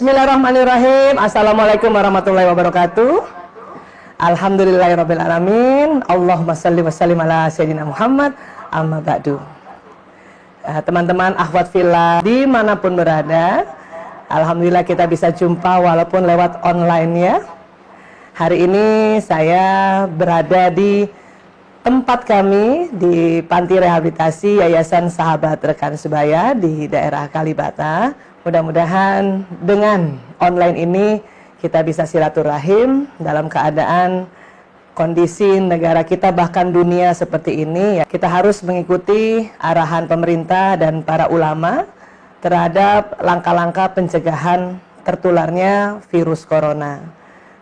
Bismillahirrahmanirrahim. Assalamualaikum warahmatullahi wabarakatuh. Alhamdulillahirrabbilalamin. Allahumma salli wa sallim ala sayyidina Muhammad. Amma ba'du. Teman-teman akhwat fillah dimanapun berada, alhamdulillah kita bisa jumpa walaupun lewat online ya. Hari ini saya berada di tempat kami di Panti Rehabilitasi Yayasan Sahabat Rekan Sebaya di daerah Kalibata. Mudah-mudahan dengan online ini kita bisa silaturahim dalam keadaan kondisi negara kita bahkan dunia seperti ini ya. Kita harus mengikuti arahan pemerintah dan para ulama terhadap langkah-langkah pencegahan tertularnya virus corona.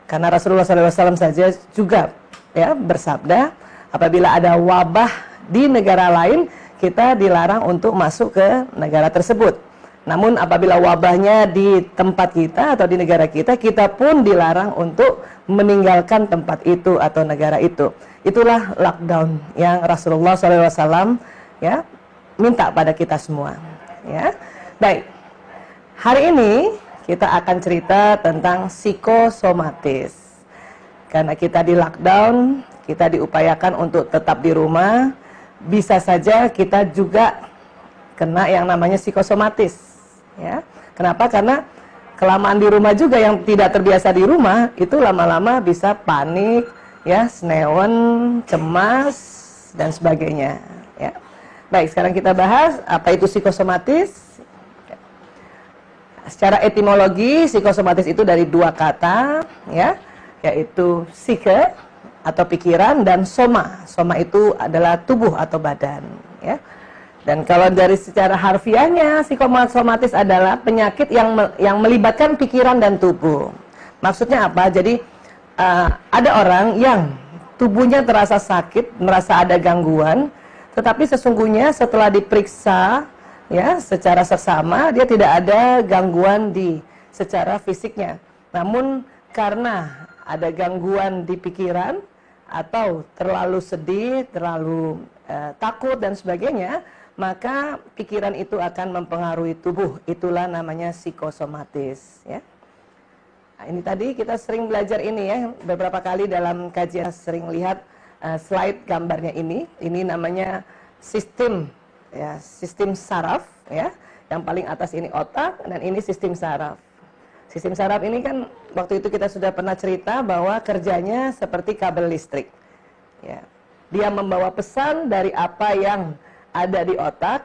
Karena Rasulullah SAW saja juga ya bersabda, apabila ada wabah di negara lain, kita dilarang untuk masuk ke negara tersebut. Namun apabila wabahnya di tempat kita atau di negara kita, kita pun dilarang untuk meninggalkan tempat itu atau negara itu. Itulah lockdown yang Rasulullah SAW ya minta pada kita semua. Ya, baik. Hari ini kita akan cerita tentang psikosomatis. Karena kita di lockdown, kita diupayakan untuk tetap di rumah. Bisa saja kita juga kena yang namanya psikosomatis. Ya, kenapa? Karena kelamaan di rumah juga yang tidak terbiasa di rumah itu lama-lama bisa panik, ya, senewen, cemas dan sebagainya. Ya, baik. Sekarang kita bahas apa itu psikosomatis. Secara etimologi, psikosomatis itu dari dua kata, ya, yaitu psike atau pikiran dan soma. Soma itu adalah tubuh atau badan, ya. Dan kalau dari secara harfiahnya, psikosomatis adalah penyakit yang melibatkan pikiran dan tubuh. Maksudnya apa? Jadi ada orang yang tubuhnya terasa sakit, merasa ada gangguan, tetapi sesungguhnya setelah diperiksa ya secara seksama, dia tidak ada gangguan di secara fisiknya. Namun karena ada gangguan di pikiran atau terlalu sedih, terlalu takut dan sebagainya, maka pikiran itu akan mempengaruhi tubuh. Itulah namanya psikosomatis ya. Nah, ini tadi kita sering belajar ini ya, beberapa kali dalam kajian sering lihat slide gambarnya ini. Ini namanya sistem ya, sistem saraf ya. Yang paling atas ini otak dan ini sistem saraf. Sistem saraf ini kan waktu itu kita sudah pernah cerita bahwa kerjanya seperti kabel listrik. Ya. Dia membawa pesan dari apa yang ada di otak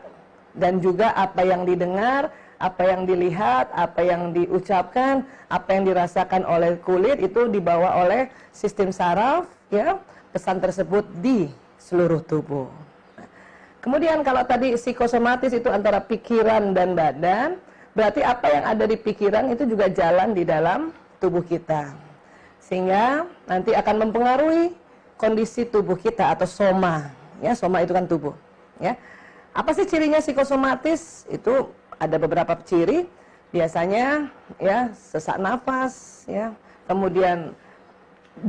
dan juga apa yang didengar, apa yang dilihat, apa yang diucapkan, apa yang dirasakan oleh kulit itu dibawa oleh sistem saraf ya, pesan tersebut di seluruh tubuh. Kemudian kalau tadi psikosomatis itu antara pikiran dan badan, berarti apa yang ada di pikiran itu juga jalan di dalam tubuh kita. Sehingga nanti akan mempengaruhi kondisi tubuh kita atau soma. Ya, soma itu kan tubuh. Ya, apa sih cirinya psikosomatis? Itu ada beberapa ciri. Biasanya ya sesak nafas, ya, kemudian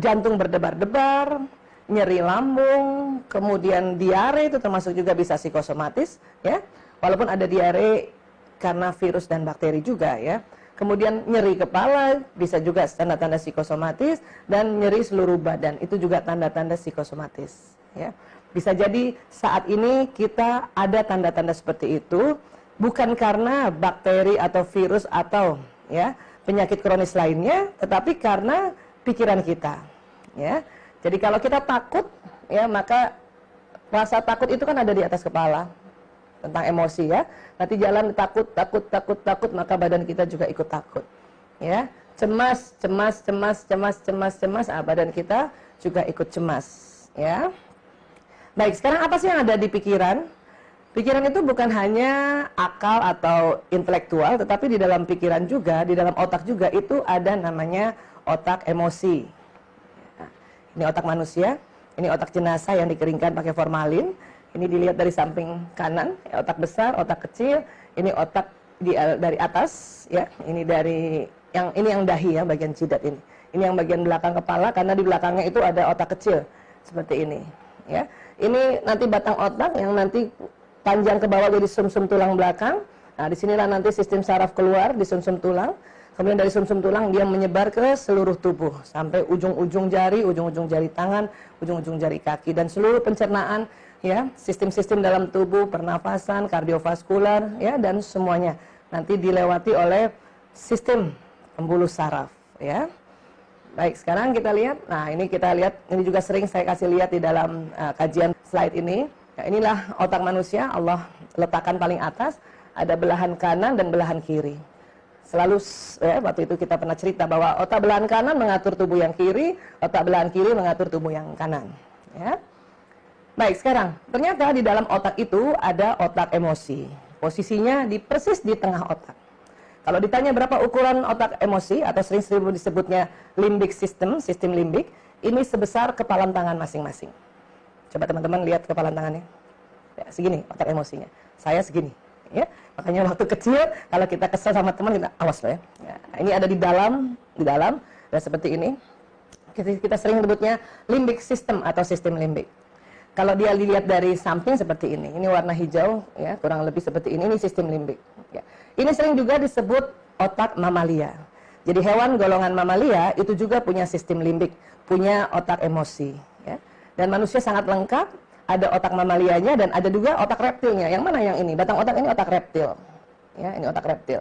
jantung berdebar-debar, nyeri lambung, kemudian diare itu termasuk juga bisa psikosomatis, ya. Walaupun ada diare karena virus dan bakteri juga, ya. Kemudian nyeri kepala bisa juga tanda-tanda psikosomatis dan nyeri seluruh badan itu juga tanda-tanda psikosomatis, ya. Bisa jadi saat ini kita ada tanda-tanda seperti itu bukan karena bakteri atau virus atau ya penyakit kronis lainnya, tetapi karena pikiran kita. Ya, jadi kalau kita takut, ya maka rasa takut itu kan ada di atas kepala tentang emosi ya. Nanti jalan takut, maka badan kita juga ikut takut. Ya, cemas, badan kita juga ikut cemas. Ya. Baik, sekarang apa sih yang ada di pikiran? Pikiran itu bukan hanya akal atau intelektual, tetapi di dalam pikiran juga, di dalam otak juga itu ada namanya otak emosi. Nah, ini otak manusia, ini otak jenazah yang dikeringkan pakai formalin. Ini dilihat dari samping kanan, otak besar, otak kecil. Ini otak dari atas, ya. Ini dari yang dahi ya, bagian jidat ini. Ini yang bagian belakang kepala, karena di belakangnya itu ada otak kecil seperti ini, ya. Ini nanti batang otak yang nanti panjang ke bawah jadi sumsum tulang belakang. Nah, disinilah nanti sistem saraf keluar di sumsum tulang. Kemudian dari sumsum tulang dia menyebar ke seluruh tubuh sampai ujung-ujung jari tangan, ujung-ujung jari kaki, dan seluruh pencernaan, ya, sistem-sistem dalam tubuh, pernafasan, kardiovaskular, ya, dan semuanya nanti dilewati oleh sistem pembuluh saraf, ya. Baik, sekarang kita lihat. Nah, ini kita lihat, ini juga sering saya kasih lihat di dalam kajian slide ini. Nah, inilah otak manusia, Allah letakkan paling atas, ada belahan kanan dan belahan kiri. Selalu, ya, waktu itu kita pernah cerita bahwa otak belahan kanan mengatur tubuh yang kiri, otak belahan kiri mengatur tubuh yang kanan, ya. Baik, sekarang ternyata di dalam otak itu ada otak emosi. Posisinya persis di tengah otak. Kalau ditanya berapa ukuran otak emosi, atau sering disebutnya limbic system, sistem limbik, ini sebesar kepalan tangan masing-masing. Coba teman-teman lihat kepalan tangannya. Ya, segini otak emosinya. Saya segini. Ya, makanya waktu kecil kalau kita kesel sama teman, kita awas loh, ya. Ya, ini ada di dalam, dan seperti ini. Kita sering sebutnya limbic system atau sistem limbik. Kalau dia dilihat dari samping seperti ini warna hijau, ya, kurang lebih seperti ini sistem limbik. Ya. Ini sering juga disebut otak mamalia. Jadi hewan golongan mamalia itu juga punya sistem limbik, punya otak emosi. Ya. Dan manusia sangat lengkap, ada otak mamalianya dan ada juga otak reptilnya. Yang mana yang ini? Batang otak ini otak reptil. Ya, ini otak reptil.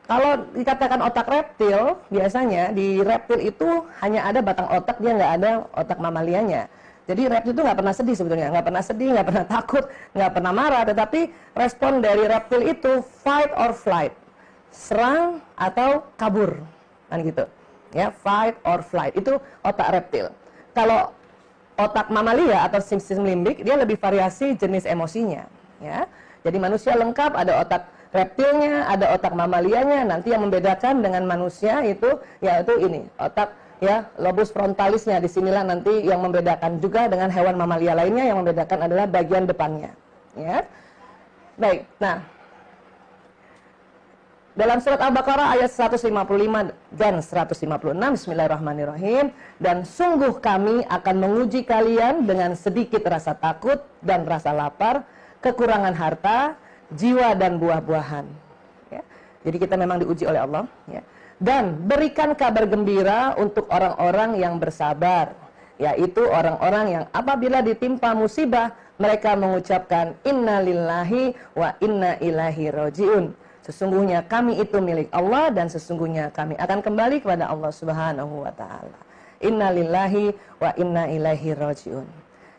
Kalau dikatakan otak reptil, biasanya di reptil itu hanya ada batang otak, dia nggak ada otak mamalianya. Jadi reptil itu nggak pernah sedih sebetulnya, nggak pernah sedih, nggak pernah takut, nggak pernah marah, tetapi respon dari reptil itu fight or flight, serang atau kabur, kan gitu. Ya, fight or flight itu otak reptil. Kalau otak mamalia atau sistem limbik, dia lebih variasi jenis emosinya. Ya, jadi manusia lengkap, ada otak reptilnya, ada otak mamalianya. Nanti yang membedakan dengan manusia itu yaitu ini otak, ya, lobus frontalisnya. Disinilah nanti yang membedakan juga dengan hewan mamalia lainnya, yang membedakan adalah bagian depannya, ya. Baik, nah dalam surat Al-Baqarah ayat 155 dan 156, Bismillahirrahmanirrahim, dan sungguh kami akan menguji kalian dengan sedikit rasa takut dan rasa lapar, kekurangan harta, jiwa dan buah-buahan, ya. Jadi kita memang diuji oleh Allah, ya. Dan berikan kabar gembira untuk orang-orang yang bersabar, yaitu orang-orang yang apabila ditimpa musibah, mereka mengucapkan inna lillahi wa inna ilaihi rajiun. Sesungguhnya kami itu milik Allah dan sesungguhnya kami akan kembali kepada Allah Subhanahu wa taala. Inna lillahi wa inna ilaihi rajiun.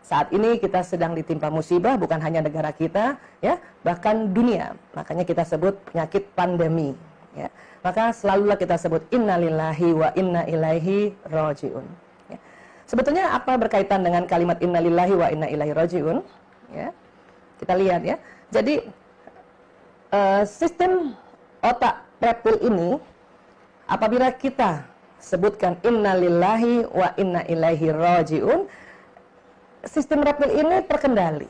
Saat ini kita sedang ditimpa musibah, bukan hanya negara kita, ya, bahkan dunia. Makanya kita sebut penyakit pandemi, ya. Maka selalulah kita sebut innalillahi wa inna ilaihi rajiun. Ya. Sebetulnya apa berkaitan dengan kalimat innalillahi wa inna ilaihi rajiun? Ya. Kita lihat, ya. Jadi sistem otak reptil ini, apabila kita sebutkan innalillahi wa inna ilaihi rajiun, sistem reptil ini terkendali.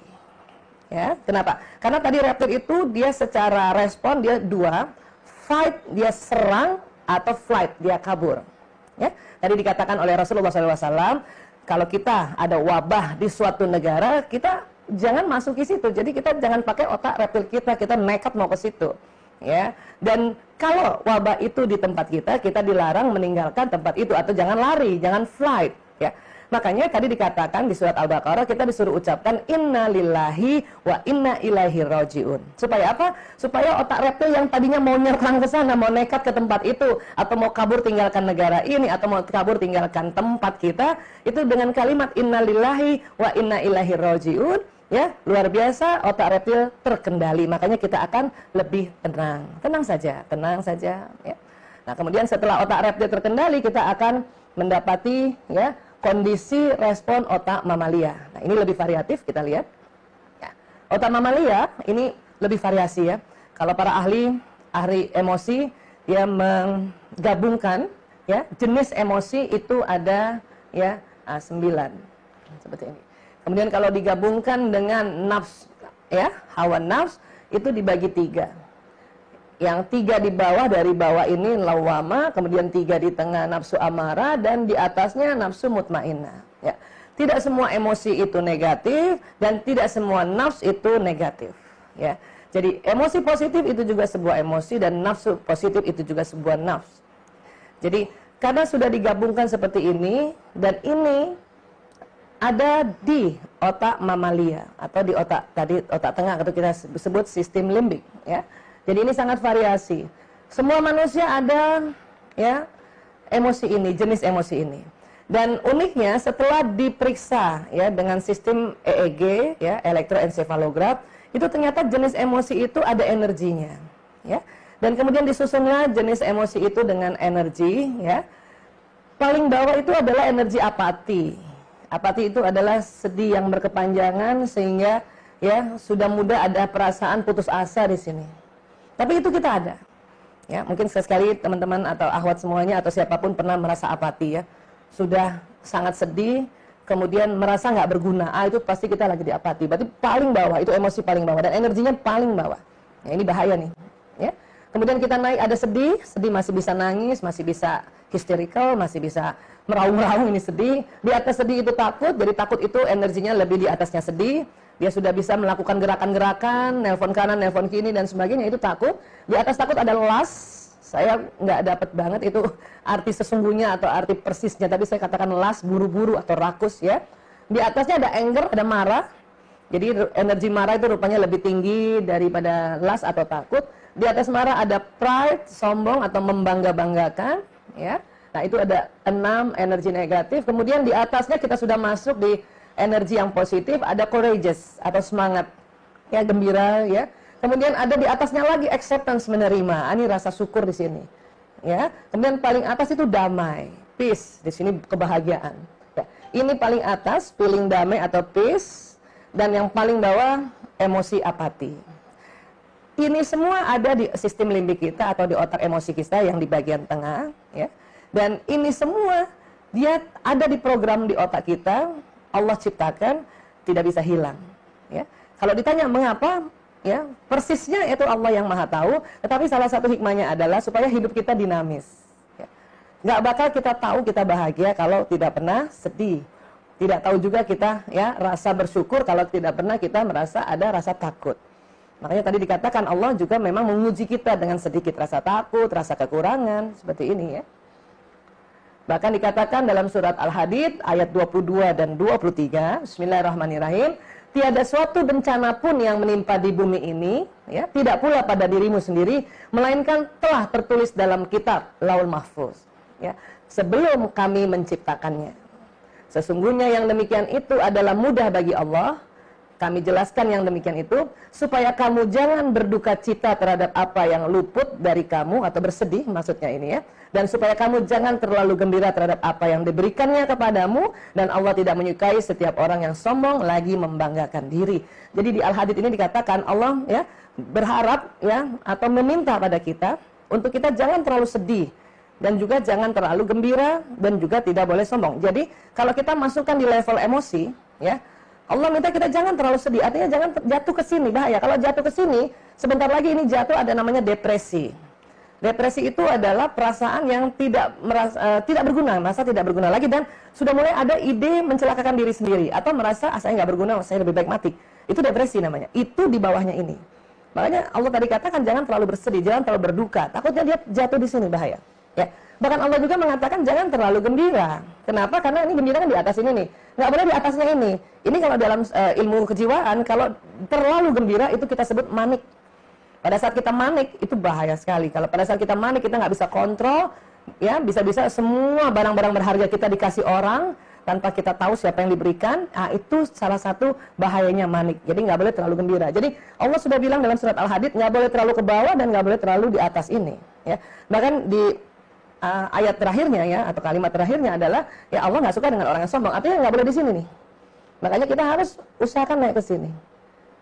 Ya, kenapa? Karena tadi reptil itu dia secara respon dia dua, fight dia serang atau flight dia kabur. Ya, tadi dikatakan oleh Rasulullah SAW, kalau kita ada wabah di suatu negara, kita jangan masuk ke situ. Jadi kita jangan pakai otak reptil kita nekat mau ke situ. Ya, dan kalau wabah itu di tempat kita dilarang meninggalkan tempat itu atau jangan lari, jangan flight. Ya. Makanya tadi dikatakan di surat Al-Baqarah kita disuruh ucapkan inna lillahi wa inna ilaihi rajiun. Supaya apa? Supaya otak reptil yang tadinya mau nyerang ke sana, mau nekat ke tempat itu, atau mau kabur tinggalkan negara ini, atau mau kabur tinggalkan tempat kita, itu dengan kalimat inna lillahi wa inna ilaihi rajiun, ya, luar biasa, otak reptil terkendali. Makanya kita akan lebih tenang. Tenang saja, ya. Nah, kemudian setelah otak reptil terkendali, kita akan mendapati, ya, kondisi respon otak mamalia. Nah, ini lebih variatif, kita lihat. Ya. Otak mamalia ini lebih variasi, ya. Kalau para ahli emosi, dia menggabungkan, ya, jenis emosi itu ada, ya, 9 seperti ini. Kemudian kalau digabungkan dengan nafs, ya, hawa nafs itu dibagi 3. Yang 3 di bawah, dari bawah ini lawama, kemudian 3 di tengah nafsu amarah, dan di atasnya nafsu mutmainnah. Ya. Tidak semua emosi itu negatif dan tidak semua nafs itu negatif. Ya. Jadi emosi positif itu juga sebuah emosi, dan nafsu positif itu juga sebuah nafsu. Jadi karena sudah digabungkan seperti ini, dan ini ada di otak mamalia atau di otak tadi, otak tengah atau kita sebut sistem limbik, ya. Jadi ini sangat variasi. Semua manusia ada, ya, emosi ini, jenis emosi ini. Dan uniknya setelah diperiksa, ya, dengan sistem EEG, ya, elektroensefalograf, itu ternyata jenis emosi itu ada energinya, ya. Dan kemudian disusunlah jenis emosi itu dengan energi, ya. Paling bawah itu adalah energi apati. Apati itu adalah sedih yang berkepanjangan, sehingga, ya, sudah mudah ada perasaan putus asa di sini. Tapi itu kita ada. Ya, mungkin sekali teman-teman atau akhwat semuanya atau siapapun pernah merasa apati, ya. Sudah sangat sedih, kemudian merasa nggak berguna. Itu pasti kita lagi di apati. Berarti paling bawah, itu emosi paling bawah, dan energinya paling bawah. Ya, ini bahaya nih, ya. Kemudian kita naik, ada sedih, sedih masih bisa nangis, masih bisa hysterical, masih bisa meraung-raung, ini sedih. Di atas sedih itu takut, jadi takut itu energinya lebih di atasnya sedih. Dia sudah bisa melakukan gerakan-gerakan, nelpon kanan, nelpon kiri, dan sebagainya, itu takut. Di atas takut ada las. Saya nggak dapat banget itu arti sesungguhnya atau arti persisnya, tapi saya katakan las, buru-buru atau rakus, ya. Di atasnya ada anger, ada marah. Jadi energi marah itu rupanya lebih tinggi daripada las atau takut. Di atas marah ada pride, sombong atau membangga-banggakan, ya. Nah, itu ada 6 energi negatif. Kemudian di atasnya kita sudah masuk di energi yang positif, ada courageous atau semangat, ya, gembira, ya. Kemudian ada di atasnya lagi acceptance, menerima. Ini rasa syukur di sini, ya. Kemudian paling atas itu damai, peace, di sini kebahagiaan. Ya. Ini paling atas feeling damai atau peace, dan yang paling bawah emosi apati. Ini semua ada di sistem limbik kita atau di otak emosi kita yang di bagian tengah, ya. Dan ini semua dia ada di program di otak kita, Allah ciptakan, tidak bisa hilang, ya. Kalau ditanya mengapa, ya, persisnya itu Allah yang Maha tahu, tetapi salah satu hikmahnya adalah supaya hidup kita dinamis, ya. Nggak bakal kita tahu kita bahagia kalau tidak pernah sedih. Tidak tahu juga kita, ya, rasa bersyukur kalau tidak pernah kita merasa ada rasa takut. Makanya tadi dikatakan Allah juga memang menguji kita dengan sedikit rasa takut, rasa kekurangan, seperti ini, ya. Bahkan dikatakan dalam surat Al-Hadid ayat 22 dan 23, Bismillahirrahmanirrahim, tiada suatu bencana pun yang menimpa di bumi ini, ya, tidak pula pada dirimu sendiri, melainkan telah tertulis dalam kitab Laul Mahfuz, ya, sebelum kami menciptakannya. Sesungguhnya yang demikian itu adalah mudah bagi Allah. Kami jelaskan yang demikian itu supaya kamu jangan berduka cita terhadap apa yang luput dari kamu, atau bersedih maksudnya ini, ya. Dan supaya kamu jangan terlalu gembira terhadap apa yang diberikannya kepadamu, dan Allah tidak menyukai setiap orang yang sombong lagi membanggakan diri. Jadi di Al-Hadid ini dikatakan Allah, ya, berharap, ya, atau meminta pada kita untuk kita jangan terlalu sedih, dan juga jangan terlalu gembira, dan juga tidak boleh sombong. Jadi kalau kita masukkan di level emosi, ya, Allah minta kita jangan terlalu sedih, artinya jangan jatuh ke sini, bahaya. Kalau jatuh ke sini, sebentar lagi ini jatuh ada namanya depresi. Depresi itu adalah perasaan yang tidak berguna, merasa tidak berguna lagi, dan sudah mulai ada ide mencelakakan diri sendiri, atau merasa saya nggak berguna, saya lebih baik mati. Itu depresi namanya. Itu di bawahnya ini. Makanya Allah tadi katakan jangan terlalu bersedih, jangan terlalu berduka. Takutnya dia jatuh di sini, bahaya. Ya. Bahkan Allah juga mengatakan jangan terlalu gembira. Kenapa? Karena ini gembira kan di atas ini nih. Nggak boleh di atasnya ini. Ini kalau dalam ilmu kejiwaan, kalau terlalu gembira itu kita sebut manik. Pada saat kita manik itu bahaya sekali. Kalau pada saat kita manik kita nggak bisa kontrol, ya, bisa-bisa semua barang-barang berharga kita dikasih orang tanpa kita tahu siapa yang diberikan. Nah, itu salah satu bahayanya manik. Jadi nggak boleh terlalu gembira. Jadi Allah sudah bilang dalam surat Al-Hadid nggak boleh terlalu ke bawah dan nggak boleh terlalu di atas ini. Ya, bahkan di ayat terakhirnya, ya, atau kalimat terakhirnya adalah, ya, Allah nggak suka dengan orang yang sombong. Artinya nggak boleh di sini nih. Makanya kita harus usahakan naik ke sini.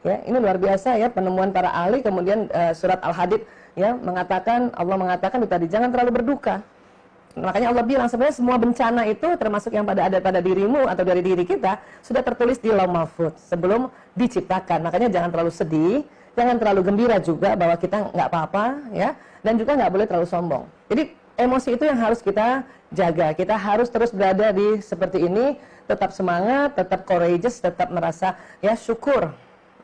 Ya, ini luar biasa, ya, penemuan para ahli. Kemudian surat Al-Hadid, ya, Allah mengatakan tadi jangan terlalu berduka. Makanya Allah bilang sebenarnya semua bencana itu termasuk yang ada pada dirimu atau dari diri kita sudah tertulis di Lauh Mahfuz sebelum diciptakan. Makanya jangan terlalu sedih, jangan terlalu gembira juga bahwa kita nggak apa-apa, ya, dan juga nggak boleh terlalu sombong. Jadi emosi itu yang harus kita jaga. Kita harus terus berada di seperti ini, tetap semangat, tetap courageous, tetap merasa, ya, syukur,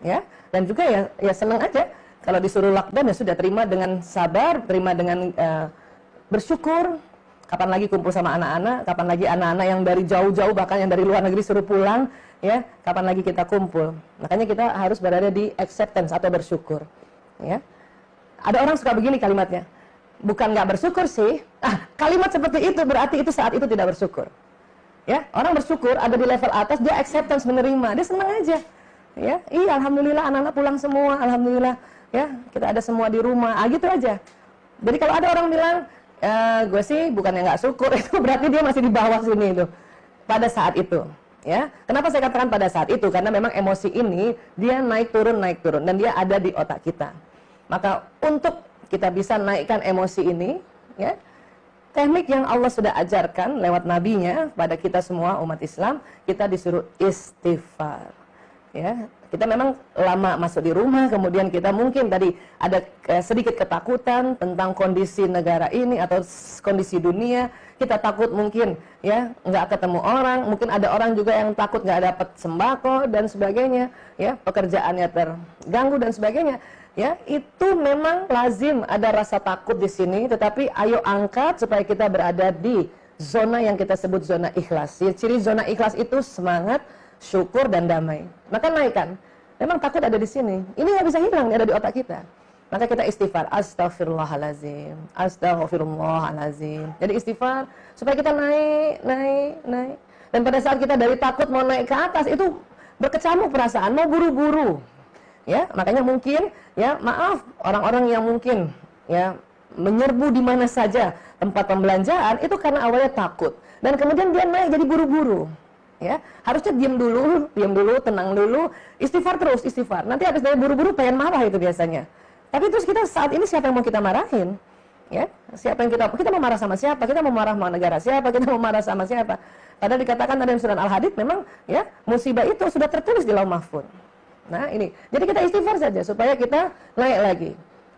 ya, dan juga ya senang aja Kalau disuruh lockdown ya sudah, terima dengan sabar, terima dengan bersyukur. Kapan lagi kumpul sama anak-anak, kapan lagi anak-anak yang dari jauh-jauh, bahkan yang dari luar negeri suruh pulang, ya, kapan lagi kita kumpul. Makanya kita harus berada di acceptance atau bersyukur, ya. Ada orang suka begini kalimatnya, bukan nggak bersyukur sih, kalimat seperti itu berarti itu saat itu tidak bersyukur. Ya, orang bersyukur ada di level atas, dia acceptance, menerima, dia senang aja. Ya, iya, alhamdulillah anak-anak pulang semua, alhamdulillah, ya, kita ada semua di rumah, gitu aja. Jadi kalau ada orang bilang, gue sih bukannya nggak syukur, itu berarti dia masih di bawah sini itu pada saat itu, ya. Kenapa saya katakan pada saat itu? Karena memang emosi ini dia naik turun dan dia ada di otak kita. Maka untuk kita bisa naikkan emosi ini, ya, teknik yang Allah sudah ajarkan lewat nabinya pada kita semua umat Islam, kita disuruh istighfar. Ya, kita memang lama masuk di rumah, kemudian kita mungkin tadi ada sedikit ketakutan tentang kondisi negara ini atau kondisi dunia. Kita takut mungkin ya nggak ketemu orang, mungkin ada orang juga yang takut nggak dapat sembako dan sebagainya, ya, pekerjaannya terganggu dan sebagainya. Ya, itu memang lazim ada rasa takut di sini, tetapi ayo angkat supaya kita berada di zona yang kita sebut zona ikhlas. Ciri zona ikhlas itu semangat, syukur dan damai. Maka naikkan. Memang takut ada di sini. Ini nggak bisa hilang, ada di otak kita. Maka kita istighfar. Astaghfirullahalazim. Astaghfirullahalazim. Jadi istighfar supaya kita naik. Dan pada saat kita dari takut mau naik ke atas itu berkecamuk perasaan, mau buru-buru. Ya, makanya mungkin ya maaf orang-orang yang mungkin ya menyerbu di mana saja tempat pembelanjaan itu karena awalnya takut dan kemudian dia naik jadi buru-buru. Ya, harusnya diam dulu, tenang dulu, istighfar terus, istighfar. Nanti habis dari buru-buru pengen marah itu biasanya. Tapi terus kita saat ini siapa yang mau kita marahin? Ya, siapa yang kita mau marah sama siapa? Kita mau marah sama negara siapa? Kita mau marah sama siapa? Padahal dikatakan dalam surat Al-Hadid memang ya musibah itu sudah tertulis di Lauh Mahfuz. Nah, ini. Jadi kita istighfar saja supaya kita naik lagi.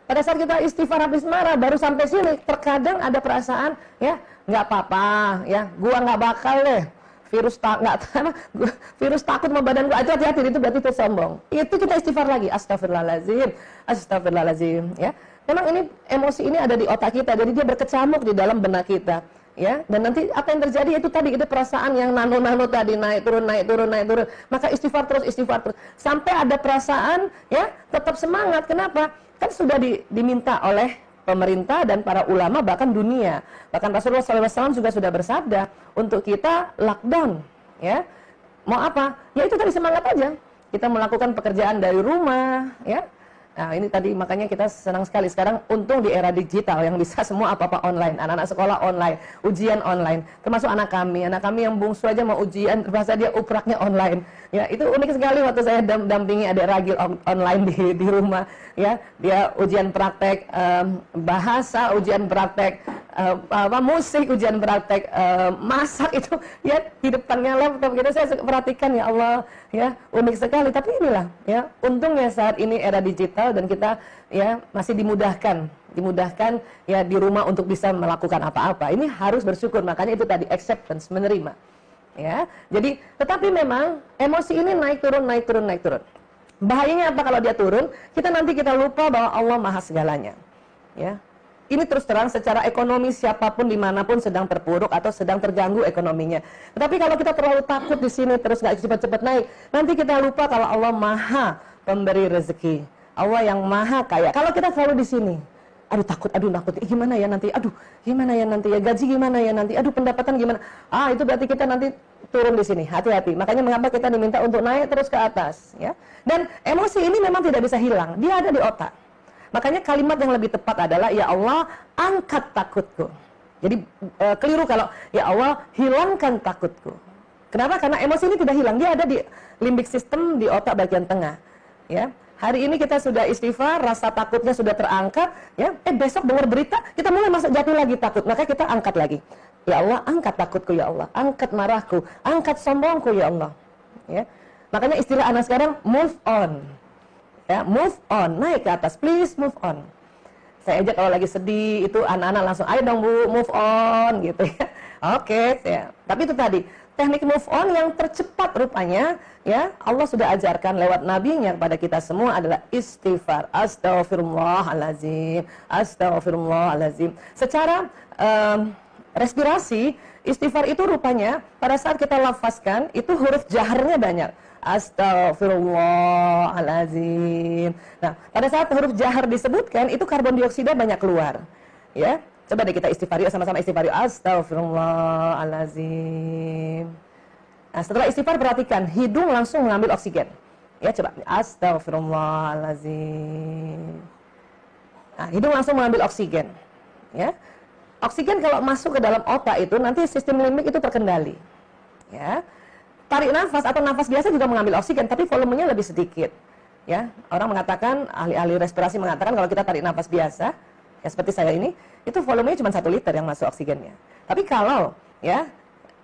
Pada saat kita istighfar habis marah baru sampai sini, terkadang ada perasaan ya, nggak apa-apa, ya, gua nggak bakal deh. Virus takut sama badan gua, hati-hati, itu berarti itu sombong. Itu kita istighfar lagi, astagfirullahalazim, ya. Memang ini emosi ini ada di otak kita, jadi dia berkecamuk di dalam benak kita, ya. Dan nanti apa yang terjadi itu tadi, itu perasaan yang nano tadi naik turun. Maka istighfar terus sampai ada perasaan, ya, tetap semangat. Kenapa? Kan sudah diminta oleh pemerintah dan para ulama, bahkan dunia, bahkan Rasulullah SAW juga sudah bersabda untuk kita lockdown, ya. Mau apa? Ya itu tadi, semangat aja. Kita melakukan pekerjaan dari rumah, ya. Nah ini tadi makanya kita senang sekali sekarang untung di era digital yang bisa semua apa-apa online, anak-anak sekolah online, ujian online, termasuk anak kami yang bungsu aja mau ujian, terpaksa dia upraknya online. Ya itu unik sekali waktu saya dampingi adik ragil online di rumah, ya dia ujian praktek bahasa, ujian praktek musik, ujian praktek masak itu ya di depannya laptop gitu. Saya perhatikan, ya Allah, ya unik sekali. Tapi inilah ya untungnya saat ini era digital dan kita ya masih dimudahkan ya di rumah untuk bisa melakukan apa-apa. Ini harus bersyukur, makanya itu tadi acceptance, menerima. Ya, jadi tetapi memang emosi ini naik turun. Bahayanya apa kalau dia turun? Kita lupa bahwa Allah Maha segalanya. Ya. Ini terus terang secara ekonomi siapapun dimanapun sedang terpuruk atau sedang terganggu ekonominya. Tetapi kalau kita terlalu takut di sini terus nggak cepat-cepat naik, nanti kita lupa kalau Allah Maha pemberi rezeki, Allah yang Maha kaya. Kalau kita selalu di sini, aduh takut, gimana ya nanti, ya gaji gimana ya nanti, pendapatan gimana, itu berarti kita nanti turun di sini. Hati-hati. Makanya mengapa kita diminta untuk naik terus ke atas, ya. Dan emosi ini memang tidak bisa hilang, dia ada di otak. Makanya kalimat yang lebih tepat adalah, ya Allah, angkat takutku. Jadi keliru kalau ya Allah, hilangkan takutku. Kenapa? Karena emosi ini tidak hilang, dia ada di limbic system di otak bagian tengah, ya. Hari ini kita sudah istighfar, rasa takutnya sudah terangkat, ya. Besok dengar berita, kita mulai masuk jatuh lagi takut, maka kita angkat lagi. Ya Allah, angkat takutku, ya Allah, angkat marahku, angkat sombongku, ya Allah. Ya. Makanya istilah anak sekarang, move on. Ya, move on, naik ke atas, please move on. Saya aja kalau lagi sedih, itu anak-anak langsung, ayo dong Bu, move on, gitu ya. Oke, ya. Tapi itu tadi, teknik move on yang tercepat rupanya, ya Allah sudah ajarkan lewat nabinya kepada kita semua adalah istighfar. Astagfirullahalazim, astagfirullahalazim. Secara respirasi, istighfar itu rupanya pada saat kita lafazkan itu huruf jaharnya banyak. Astagfirullahalazim. Nah, pada saat huruf jahar disebutkan itu karbon dioksida banyak keluar. Ya, coba deh kita istighfar yuk, sama-sama istighfar yuk. Astagfirullahalazim. Nah, setelah istighfar perhatikan hidung langsung mengambil oksigen. Ya, coba. Astagfirullahalazim. Nah, hidung langsung mengambil oksigen. Ya. Oksigen kalau masuk ke dalam otak itu nanti sistem limbik itu terkendali. Ya. Tarik nafas atau nafas biasa juga mengambil oksigen, tapi volumenya lebih sedikit. Ya, orang mengatakan, ahli-ahli respirasi mengatakan kalau kita tarik nafas biasa, ya seperti saya ini, itu volumenya cuma 1 liter yang masuk oksigennya. Tapi kalau, ya,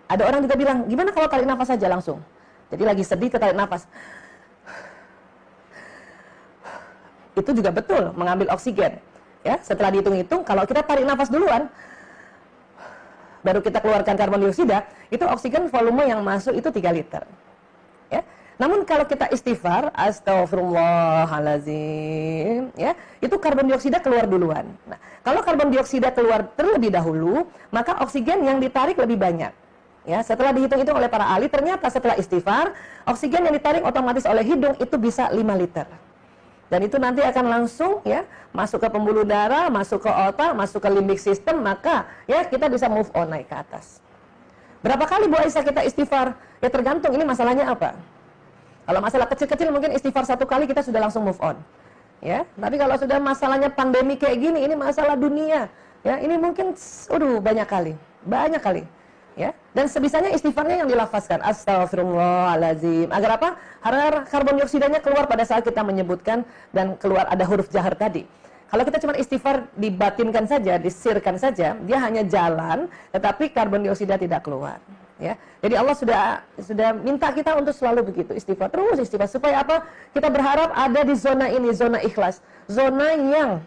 ada orang juga bilang, gimana kalau tarik nafas saja langsung? Jadi lagi sedih tarik nafas. Itu juga betul mengambil oksigen. Ya, setelah dihitung-hitung, kalau kita tarik nafas duluan, baru kita keluarkan karbon dioksida, itu oksigen volume yang masuk itu 3 liter. Ya. Namun kalau kita istighfar, astagfirullahalazim, ya, itu karbon dioksida keluar duluan. Nah, kalau karbon dioksida keluar terlebih dahulu, maka oksigen yang ditarik lebih banyak. Ya, setelah dihitung-hitung oleh para ahli, ternyata setelah istighfar, oksigen yang ditarik otomatis oleh hidung itu bisa 5 liter. Dan itu nanti akan langsung ya masuk ke pembuluh darah, masuk ke otak, masuk ke limbik system, maka ya kita bisa move on naik ke atas. Berapa kali Bu Aisyah kita istighfar? Ya tergantung ini masalahnya apa. Kalau masalah kecil-kecil mungkin istighfar 1 kali kita sudah langsung move on. Ya, tapi kalau sudah masalahnya pandemi kayak gini, ini masalah dunia. Ya, ini mungkin banyak kali. Ya, dan sebisanya istighfarnya yang dilafazkan astagfirullahalazim. Agar apa? Agar karbon dioksidanya keluar pada saat kita menyebutkan dan keluar ada huruf jahar tadi. Kalau kita cuma istighfar dibatinkan saja, disirkan saja, dia hanya jalan, tetapi karbon dioksida tidak keluar. Ya, jadi Allah sudah minta kita untuk selalu begitu istighfar, terus istighfar supaya apa? Kita berharap ada di zona ini, zona ikhlas, zona yang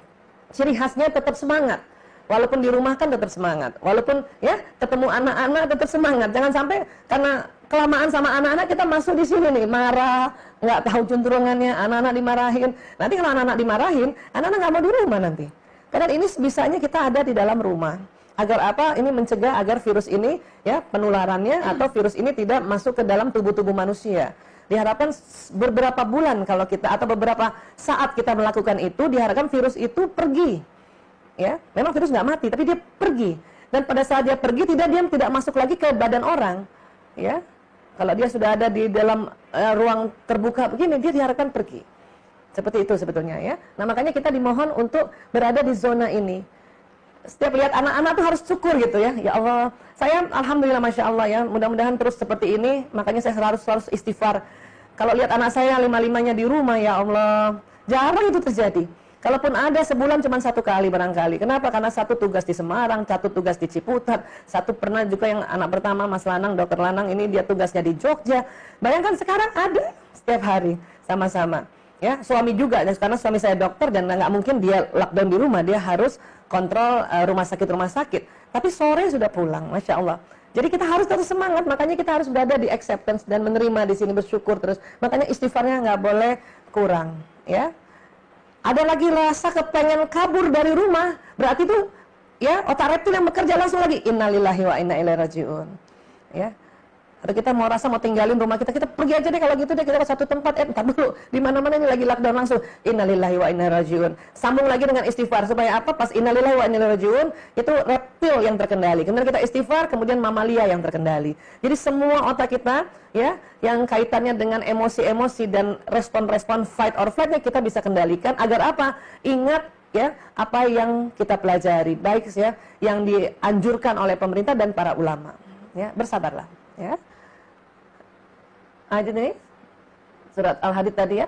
ciri khasnya tetap semangat. Walaupun di rumah kan tetap semangat. Walaupun ya ketemu anak-anak tetap semangat. Jangan sampai karena kelamaan sama anak-anak kita masuk di sini nih marah, nggak tahu juntrungannya, anak-anak dimarahin. Nanti kalau anak-anak dimarahin, anak-anak nggak mau di rumah nanti. Karena ini bisanya kita ada di dalam rumah. Agar apa? Ini mencegah agar virus ini ya penularannya atau virus ini tidak masuk ke dalam tubuh-tubuh manusia. Diharapkan beberapa bulan kalau kita atau beberapa saat kita melakukan itu, diharapkan virus itu pergi. Ya, memang virus nggak mati, tapi dia pergi. Dan pada saat dia pergi, dia tidak masuk lagi ke badan orang. Ya, kalau dia sudah ada di dalam ruang terbuka begini, dia diharapkan pergi. Seperti itu sebetulnya ya. Nah makanya kita dimohon untuk berada di zona ini. Setiap lihat anak-anak tuh harus syukur gitu ya. Ya Allah, saya alhamdulillah masya Allah ya. Mudah-mudahan terus seperti ini. Makanya saya harus istighfar. Kalau lihat anak saya 5-5-nya di rumah, ya Allah, jarang itu terjadi. Kalaupun ada sebulan cuma 1 kali barangkali. Kenapa? Karena 1 tugas di Semarang, 1 tugas di Ciputat, 1 pernah juga yang anak pertama Mas Lanang, Dokter Lanang ini dia tugasnya di Jogja. Bayangkan sekarang ada setiap hari sama-sama. Ya, suami juga, dan karena suami saya dokter dan nggak mungkin dia lockdown di rumah, dia harus kontrol rumah sakit. Tapi sore sudah pulang, masya Allah. Jadi kita harus terus semangat, makanya kita harus berada di acceptance dan menerima di sini, bersyukur terus. Makanya istighfarnya nggak boleh kurang, ya. Ada lagi rasa kepengen kabur dari rumah, berarti itu ya otak reptil yang bekerja langsung lagi innalillahi wa inna ilaihi rajiun. Ya. Atau kita mau tinggalin rumah kita pergi aja deh kalau gitu deh, kita ke satu tempat, entar dulu di mana-mana ini lagi lockdown langsung innalillahi wa inna ilaihi rajiun. Sambung lagi dengan istighfar supaya apa? Pas innalillahi wa inna ilaihi rajiun itu reptil yang terkendali. Kemudian kita istighfar, kemudian mamalia yang terkendali. Jadi semua otak kita ya yang kaitannya dengan emosi-emosi dan respon-respon fight or flight-nya kita bisa kendalikan agar apa? Ingat ya apa yang kita pelajari baik ya yang dianjurkan oleh pemerintah dan para ulama. Ya, bersabarlah ya. Ayat ini surat Al-Hadid tadi ya.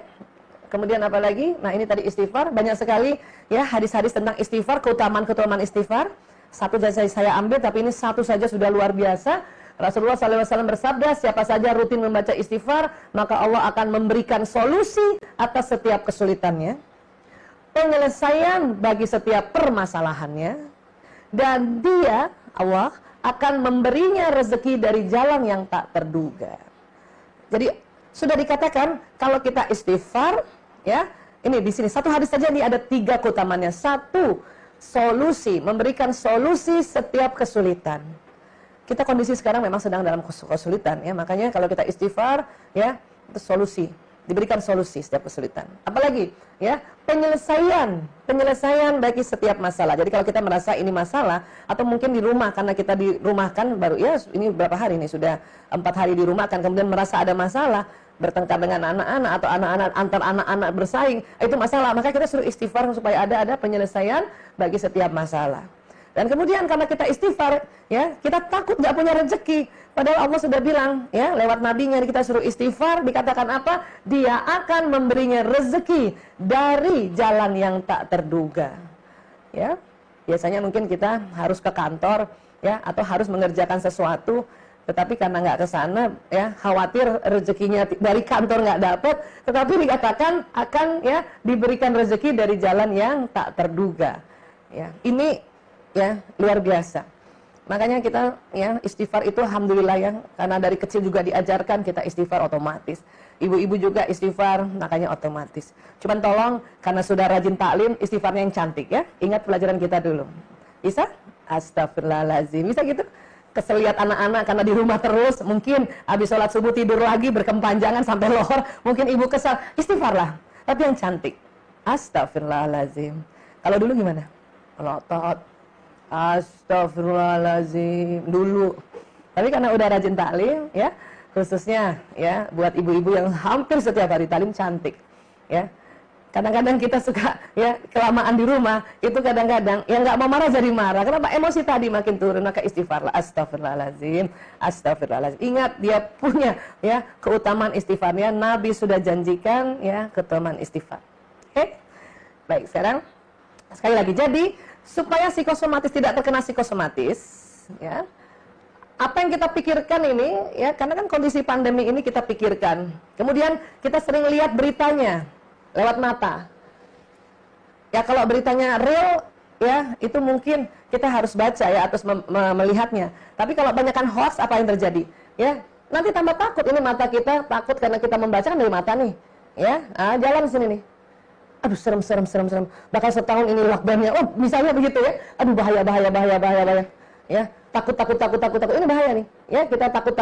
Kemudian apa lagi? Nah, ini tadi istighfar, banyak sekali ya hadis-hadis tentang istighfar, keutamaan-keutamaan istighfar. Satu saja saya ambil, tapi ini satu saja sudah luar biasa. Rasulullah SAW bersabda, siapa saja rutin membaca istighfar, maka Allah akan memberikan solusi atas setiap kesulitannya, penyelesaian bagi setiap permasalahannya, dan Dia Allah akan memberinya rezeki dari jalan yang tak terduga. Jadi sudah dikatakan kalau kita istighfar, ya, ini di sini satu hadis saja ini ada 3 keutamaannya. 1, solusi, memberikan solusi setiap kesulitan. Kita kondisi sekarang memang sedang dalam kesulitan, ya, makanya kalau kita istighfar, ya, itu solusi, diberikan solusi setiap kesulitan. Apalagi, ya, penyelesaian bagi setiap masalah. Jadi kalau kita merasa ini masalah, atau mungkin di rumah karena kita dirumahkan baru, ya, ini berapa hari ini sudah 4 hari di rumah, kan kemudian merasa ada masalah, bertengkar dengan anak-anak atau antar anak-anak bersaing, itu masalah. Maka kita suruh istighfar supaya ada penyelesaian bagi setiap masalah. Dan kemudian karena kita istighfar, ya, kita takut nggak punya rezeki. Padahal Allah sudah bilang, ya, lewat nabinya kita suruh istighfar, dikatakan apa? Dia akan memberinya rezeki dari jalan yang tak terduga. Ya, biasanya mungkin kita harus ke kantor, ya, atau harus mengerjakan sesuatu, tetapi karena nggak ke sana, ya, khawatir rezekinya dari kantor nggak dapat, tetapi dikatakan akan, ya, diberikan rezeki dari jalan yang tak terduga. Ya, ini, ya, luar biasa. Makanya kita, ya, istighfar itu alhamdulillah, ya, karena dari kecil juga diajarkan kita istighfar otomatis. Ibu-ibu juga istighfar, makanya otomatis. Cuman tolong karena sudah rajin taklim, istighfarnya yang cantik, ya. Ingat pelajaran kita dulu. Bisa? Astagfirullahaladzim. Bisa gitu? Kesel lihat anak-anak karena di rumah terus, mungkin habis sholat subuh tidur lagi berkempanjangan sampai lohor, mungkin ibu kesal, istighfarlah, tapi yang cantik. Astagfirullahaladzim. Kalau dulu gimana? Melotot. Astagfirullahaladzim dulu. Tapi karena udah rajin taklim, ya, khususnya, ya, buat ibu-ibu yang hampir setiap hari taklim cantik, ya. Kadang-kadang kita suka, ya, kelamaan di rumah, itu kadang-kadang yang nggak mau marah jadi marah. Kenapa? Emosi tadi makin turun, maka istighfarlah. Astagfirullahaladzim, astagfirullahaladzim. Ingat dia punya, ya, keutamaan istighfarnya. Nabi sudah janjikan, ya, keutamaan istighfar. Oke, baik, sekarang sekali lagi. Jadi supaya psikosomatis tidak terkena psikosomatis, ya, apa yang kita pikirkan ini, ya, karena kan kondisi pandemi ini kita pikirkan. Kemudian kita sering lihat beritanya lewat mata. Ya, kalau beritanya real, ya, itu mungkin kita harus baca, ya, atau melihatnya. Tapi kalau banyakkan hoax, apa yang terjadi? Ya, nanti tambah takut. Ini mata kita takut karena kita membaca kan dari mata nih, ya. Nah, jalan sini nih. Aduh, serem. Bakal setahun ini lockdownnya. Oh, misalnya begitu, ya. Aduh, bahaya. Ya, takut. Ini bahaya nih. Ya, kita takut.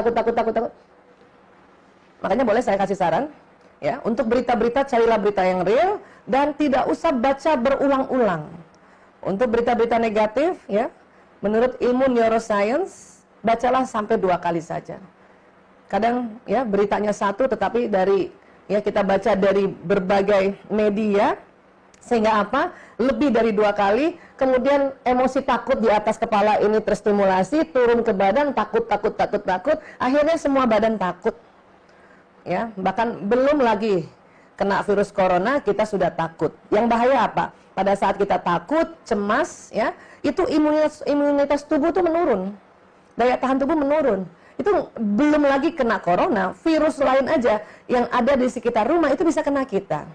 Makanya boleh saya kasih saran, ya, untuk berita-berita carilah berita yang real dan tidak usah baca berulang-ulang. Untuk berita-berita negatif, ya, menurut ilmu neuroscience, bacalah sampai 2 kali saja. Kadang, ya, beritanya satu tetapi dari, ya, kita baca dari berbagai media, sehingga apa? Lebih dari 2 kali, kemudian emosi takut di atas kepala ini terstimulasi, turun ke badan, takut, akhirnya semua badan takut. Ya, bahkan belum lagi kena virus corona, kita sudah takut. Yang bahaya apa? Pada saat kita takut, cemas, ya, itu imunitas tubuh itu menurun. Daya tahan tubuh menurun. Itu belum lagi kena corona, virus lain aja yang ada di sekitar rumah itu bisa kena kita,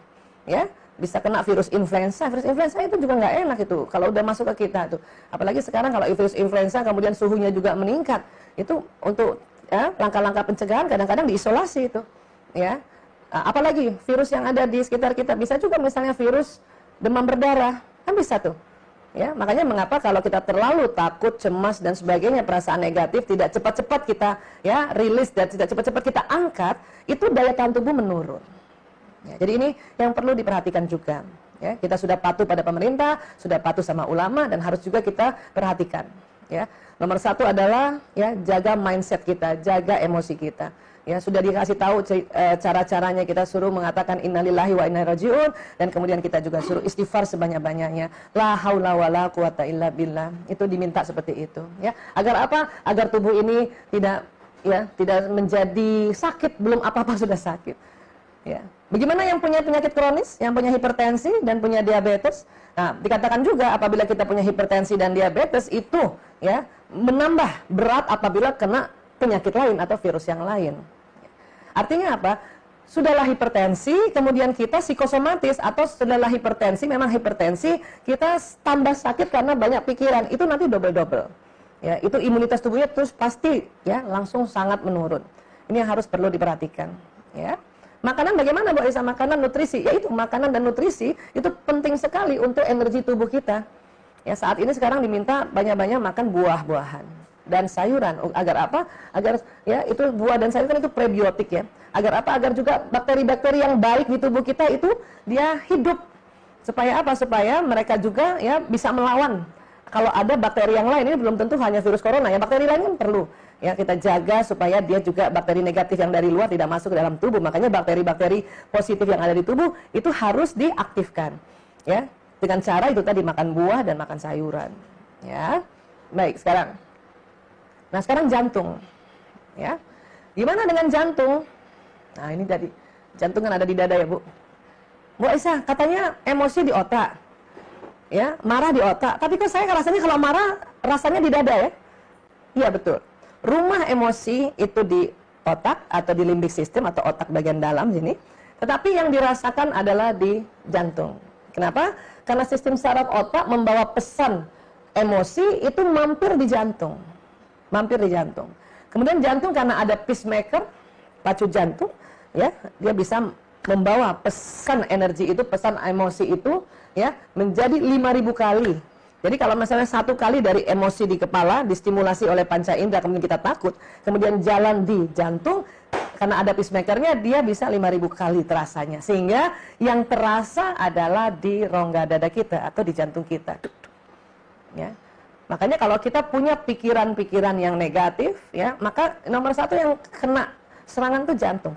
ya, bisa kena virus influenza. Virus influenza itu juga nggak enak itu kalau udah masuk ke kita tuh. Apalagi sekarang kalau virus influenza kemudian suhunya juga meningkat, itu untuk, ya, langkah-langkah pencegahan kadang-kadang diisolasi itu, ya. Apalagi virus yang ada di sekitar kita, bisa juga misalnya virus demam berdarah, kan bisa tuh. Ya, makanya mengapa kalau kita terlalu takut, cemas dan sebagainya, perasaan negatif, tidak cepat-cepat kita, ya, rilis dan tidak cepat-cepat kita angkat, itu daya tahan tubuh menurun. Ya, jadi ini yang perlu diperhatikan juga. Ya, kita sudah patuh pada pemerintah, sudah patuh sama ulama, dan harus juga kita perhatikan. Ya, nomor 1 adalah, ya, jaga mindset kita, jaga emosi kita. Ya, sudah dikasih tahu cara-caranya, kita suruh mengatakan innalillahi wa inna ilaihi raji'un, dan kemudian kita juga suruh istighfar sebanyak-banyaknya. La haula wala quwata illa billah. Itu diminta seperti itu, ya. Agar apa? Agar tubuh ini tidak, ya, tidak menjadi sakit, belum apa-apa sudah sakit. Ya. Bagaimana yang punya penyakit kronis, yang punya hipertensi dan punya diabetes? Nah, dikatakan juga apabila kita punya hipertensi dan diabetes itu, ya, menambah berat apabila kena penyakit lain atau virus yang lain. Artinya apa? Sudahlah hipertensi, kemudian kita psikosomatis, atau sudahlah hipertensi, memang hipertensi, kita tambah sakit karena banyak pikiran, itu nanti double-double. ya itu imunitas tubuhnya terus pasti ya langsung sangat menurun. Ini yang harus perlu diperhatikan, ya. Makanan bagaimana Bu Aisyah? Makanan, nutrisi, yaitu makanan dan nutrisi itu penting sekali untuk energi tubuh kita. Ya, saat ini sekarang diminta banyak-banyak makan buah-buahan dan sayuran. Agar apa? Agar ya itu buah dan sayur kan itu prebiotik ya. Agar apa? Agar juga bakteri-bakteri yang baik di tubuh kita itu dia hidup. Supaya apa? Supaya mereka juga ya bisa melawan. Kalau ada bakteri yang lain, ini belum tentu hanya virus corona ya, bakteri lain kan perlu ya kita jaga supaya dia juga bakteri negatif yang dari luar tidak masuk ke dalam tubuh. Makanya bakteri-bakteri positif yang ada di tubuh itu harus diaktifkan ya. Dengan cara itu tadi makan buah dan makan sayuran, ya. Baik, sekarang. Nah, sekarang jantung, ya. Gimana dengan jantung? Nah, ini tadi jantung kan ada di dada ya, Bu. Bu Aisyah, katanya emosi di otak, ya, marah di otak. Tapi kok saya rasanya kalau marah rasanya di dada ya? Iya betul. Rumah emosi itu di otak atau di limbik system atau otak bagian dalam sini. Tetapi yang dirasakan adalah di jantung. Kenapa? Karena sistem saraf otak membawa pesan emosi itu mampir di jantung. Mampir di jantung. Kemudian jantung karena ada pacemaker, pacu jantung, ya, dia bisa membawa pesan energi itu, pesan emosi itu, ya, menjadi 5.000 kali. Jadi kalau misalnya 1 kali dari emosi di kepala distimulasi oleh panca indera, kemudian kita takut, kemudian jalan di jantung, karena ada pacemakernya dia bisa 5.000 kali terasanya, sehingga yang terasa adalah di rongga dada kita atau di jantung kita. Ya, makanya kalau kita punya pikiran-pikiran yang negatif, ya, maka nomor 1 yang kena serangan itu jantung.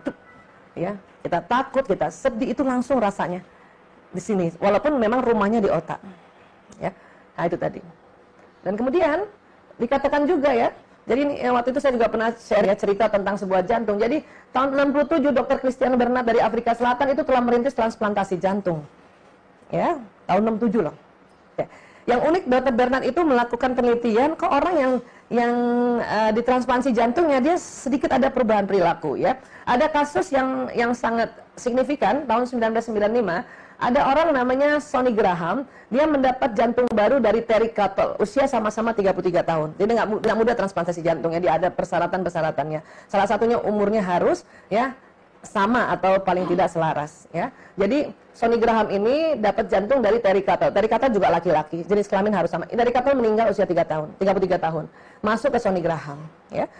Ya, kita takut, kita sedih itu langsung rasanya di sini, walaupun memang rumahnya di otak. Ya, nah itu tadi. Dan kemudian dikatakan juga ya. Jadi waktu itu saya juga pernah share ya cerita tentang sebuah jantung. Jadi tahun 67 Dr. Christian Bernard dari Afrika Selatan itu telah merintis transplantasi jantung. Ya, tahun 67 loh. Ya. Yang unik Dr. Bernard itu melakukan penelitian ke orang yang ditransplantasi jantungnya dia sedikit ada perubahan perilaku ya. Ada kasus yang sangat signifikan tahun 1995. Ada orang namanya Sonny Graham, dia mendapat jantung baru dari Terry Cuttle, usia sama-sama 33 tahun. Jadi nggak mudah transplantasi jantungnya, dia ada persyaratan-persyaratannya. Salah satunya umurnya harus ya sama atau paling tidak selaras ya. Jadi Sonny Graham ini dapat jantung dari Terry Cuttle. Terry Cuttle juga laki-laki, jenis kelamin harus sama. Terry Cuttle meninggal usia 33 tahun. Masuk ke Sonny Graham ya.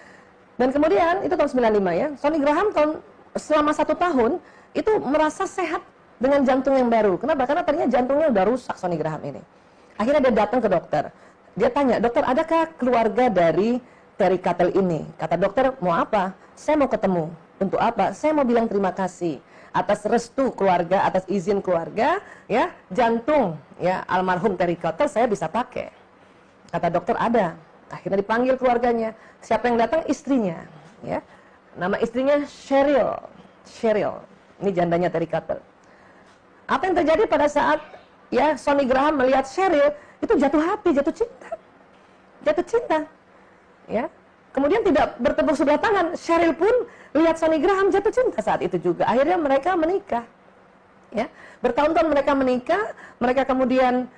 Dan kemudian itu tahun 95 ya. Sonny Graham selama 1 tahun itu merasa sehat dengan jantung yang baru. Kenapa? Karena tadinya jantungnya udah rusak Sonny Graham ini. Akhirnya dia datang ke dokter. Dia tanya, dokter adakah keluarga dari Terry Cuttle ini? Kata dokter, mau apa? Saya mau ketemu. Untuk apa? Saya mau bilang terima kasih atas restu keluarga, atas izin keluarga, ya jantung ya almarhum Terry Cuttle saya bisa pakai. Kata dokter ada. Akhirnya dipanggil keluarganya. Siapa yang datang? Istrinya. Ya, nama istrinya Cheryl. Cheryl. Ini jandanya Terry Cuttle. Apa yang terjadi pada saat ya Sonny Graham melihat Cheryl itu jatuh hati, jatuh cinta, ya. Kemudian tidak bertepuk sebelah tangan, Cheryl pun lihat Sonny Graham jatuh cinta saat itu juga. Akhirnya mereka menikah, ya. Bertahun-tahun mereka menikah, mereka kemudian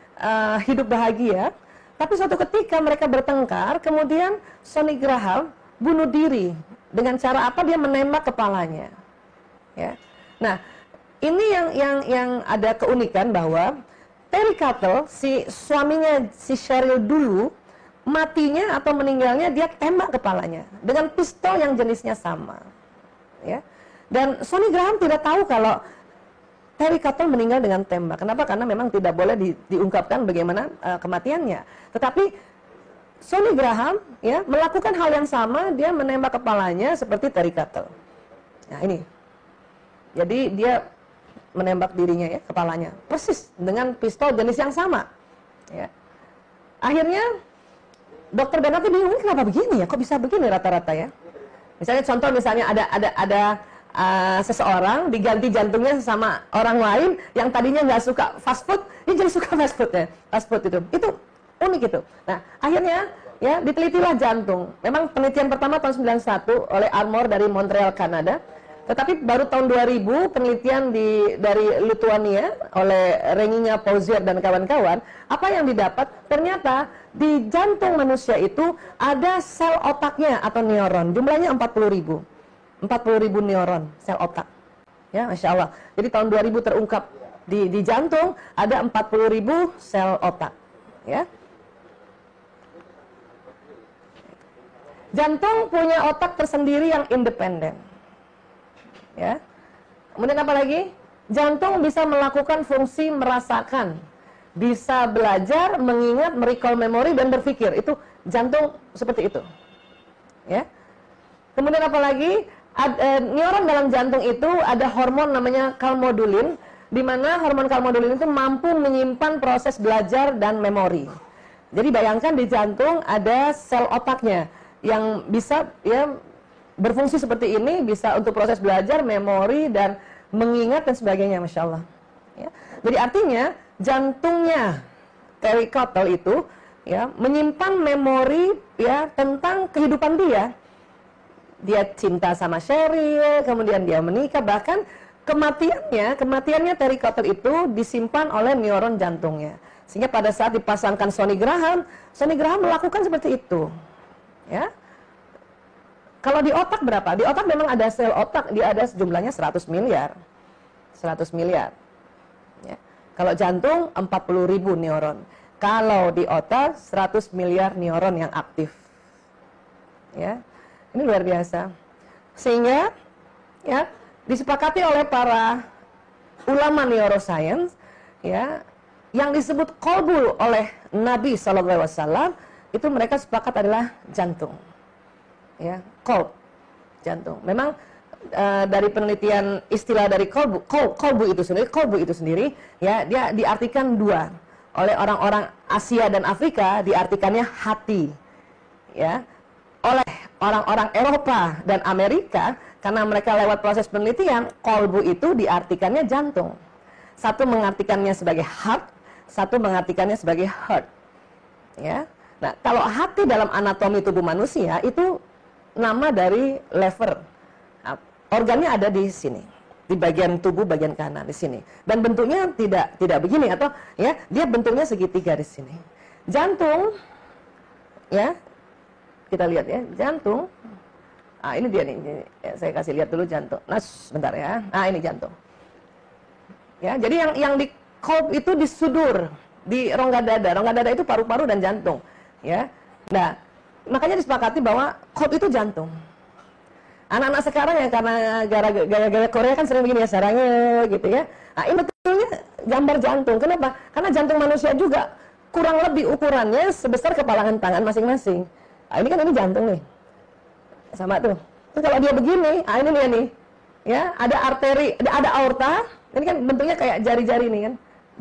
hidup bahagia. Tapi suatu ketika mereka bertengkar, kemudian Sonny Graham bunuh diri dengan cara apa? Dia menembak kepalanya, ya. Nah, ini yang ada keunikan bahwa Terry Cuttle, si suaminya si Cheryl dulu, matinya atau meninggalnya dia tembak kepalanya dengan pistol yang jenisnya sama. Ya. Dan Sonny Graham tidak tahu kalau Terry Cuttle meninggal dengan tembak. Kenapa? Karena memang tidak boleh diungkapkan bagaimana kematiannya. Tetapi Sonny Graham ya melakukan hal yang sama, dia menembak kepalanya seperti Terry Cuttle. Nah, ini. Jadi dia menembak dirinya ya, kepalanya persis dengan pistol jenis yang sama ya. Akhirnya dokter Bernard bingung, kenapa begini ya, kok bisa begini rata-rata ya. Misalnya ada seseorang diganti jantungnya sama orang lain yang tadinya nggak suka fast food, dia jadi suka fast food ya. Fast food itu unik itu. Nah akhirnya ya ditelitilah jantung. Memang penelitian pertama tahun 91 oleh Armour dari Montreal, Kanada. Tetapi baru tahun 2000 penelitian dari Lithuania oleh Renginya Pauzier dan kawan-kawan, apa yang didapat? Ternyata di jantung manusia itu ada sel otaknya atau neuron, jumlahnya 40.000. 40.000 neuron sel otak. Ya, Masya Allah. Jadi tahun 2000 terungkap di jantung ada 40.000 sel otak. Ya. Jantung punya otak tersendiri yang independen. Ya. Kemudian apa lagi? Jantung bisa melakukan fungsi merasakan, bisa belajar, mengingat, merecall memori dan berpikir. Itu jantung seperti itu. Ya. Kemudian apa lagi? Neuron dalam jantung itu ada hormon namanya kalmodulin, di mana hormon kalmodulin itu mampu menyimpan proses belajar dan memori. Jadi bayangkan di jantung ada sel otaknya yang bisa ya berfungsi seperti ini, bisa untuk proses belajar, memori, dan mengingat dan sebagainya, Masya Allah. Ya. Jadi artinya jantungnya Terry-Cottle itu ya menyimpan memori ya tentang kehidupan dia. Dia cinta sama Sheryl, kemudian dia menikah, bahkan kematiannya Terry-Cottle itu disimpan oleh neuron jantungnya. Sehingga pada saat dipasangkan Sony Graham melakukan seperti itu. Ya. Kalau di otak berapa? Di otak memang ada sel otak, dia ada jumlahnya 100 miliar. 100 miliar. Ya. Kalau jantung 40.000 neuron. Kalau di otak 100 miliar neuron yang aktif. Ya. Ini luar biasa. Sehingga ya disepakati oleh para ulama neuroscience ya yang disebut kolbu oleh Nabi SAW itu mereka sepakat adalah jantung. Ya, kolb, jantung. Memang dari penelitian istilah dari kolbu itu sendiri, ya dia diartikan dua. Oleh orang-orang Asia dan Afrika diartikannya hati, ya. Oleh orang-orang Eropa dan Amerika, karena mereka lewat proses penelitian, kolbu itu diartikannya jantung. Satu mengartikannya sebagai heart, satu mengartikannya sebagai heart. Ya. Nah, kalau hati dalam anatomi tubuh manusia itu nama dari lever. Nah, organnya ada di sini, di bagian tubuh bagian kanan di sini. Dan bentuknya tidak begini atau ya, dia bentuknya segitiga di sini. Jantung ya. Kita lihat ya, jantung. Ah, ini dia nih. Ya, saya kasih lihat dulu jantung. Nah, sebentar ya. Ah, ini jantung. Ya, jadi yang di kolb itu di sudur, di rongga dada. Rongga dada itu paru-paru dan jantung, ya. Nah, makanya disepakati bahwa kolb itu jantung. Anak-anak sekarang ya karena gaya Korea kan sering begini ya, sarangnya gitu ya. Nah, ini betulnya gambar jantung. Kenapa? Karena jantung manusia juga kurang lebih ukurannya sebesar kepalangan tangan masing-masing. Nah, ini kan ini jantung nih. Sama tuh. Terus kalau dia begini, ini dia nih. Ya, ada arteri, ada aorta. Ini kan bentuknya kayak jari-jari nih kan.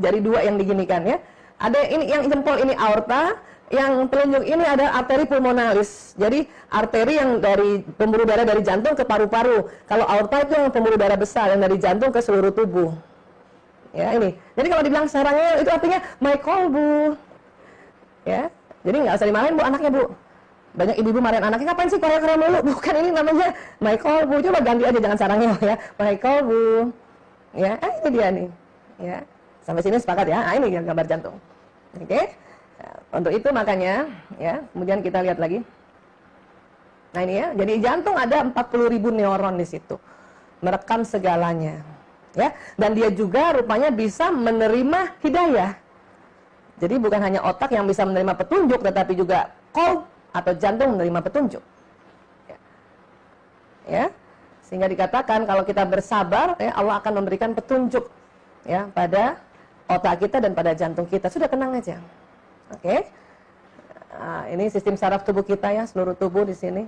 Jari dua yang diginikan ya. Ada ini yang jempol ini aorta, yang telunjuk ini ada arteri pulmonalis. Jadi arteri yang dari pembuluh darah dari jantung ke paru-paru. Kalau aorta itu yang pembuluh darah besar yang dari jantung ke seluruh tubuh. Ya ini. Jadi kalau dibilang sarangnya itu artinya my kolbu. Ya. Jadi nggak usah dimarahin bu anaknya bu. Banyak ibu-ibu marahin anaknya, ngapain sih Korea-Korea mulu? Bukan, ini namanya my kolbu. Coba ganti aja jangan sarangnya ya. My kolbu. Ya, ini dia nih. Ya. Sampai sini sepakat ya. Ini gambar jantung. Oke. Nah, untuk itu makanya ya, kemudian kita lihat lagi. Nah, ini ya. Jadi jantung ada 40.000 neuron di situ. Merekam segalanya. Ya, dan dia juga rupanya bisa menerima hidayah. Jadi bukan hanya otak yang bisa menerima petunjuk, tetapi juga kolb atau jantung menerima petunjuk. Ya. Sehingga dikatakan kalau kita bersabar, ya, Allah akan memberikan petunjuk ya pada otak kita dan pada jantung kita. Sudah tenang aja. Oke. Nah, ini sistem saraf tubuh kita ya, seluruh tubuh di sini.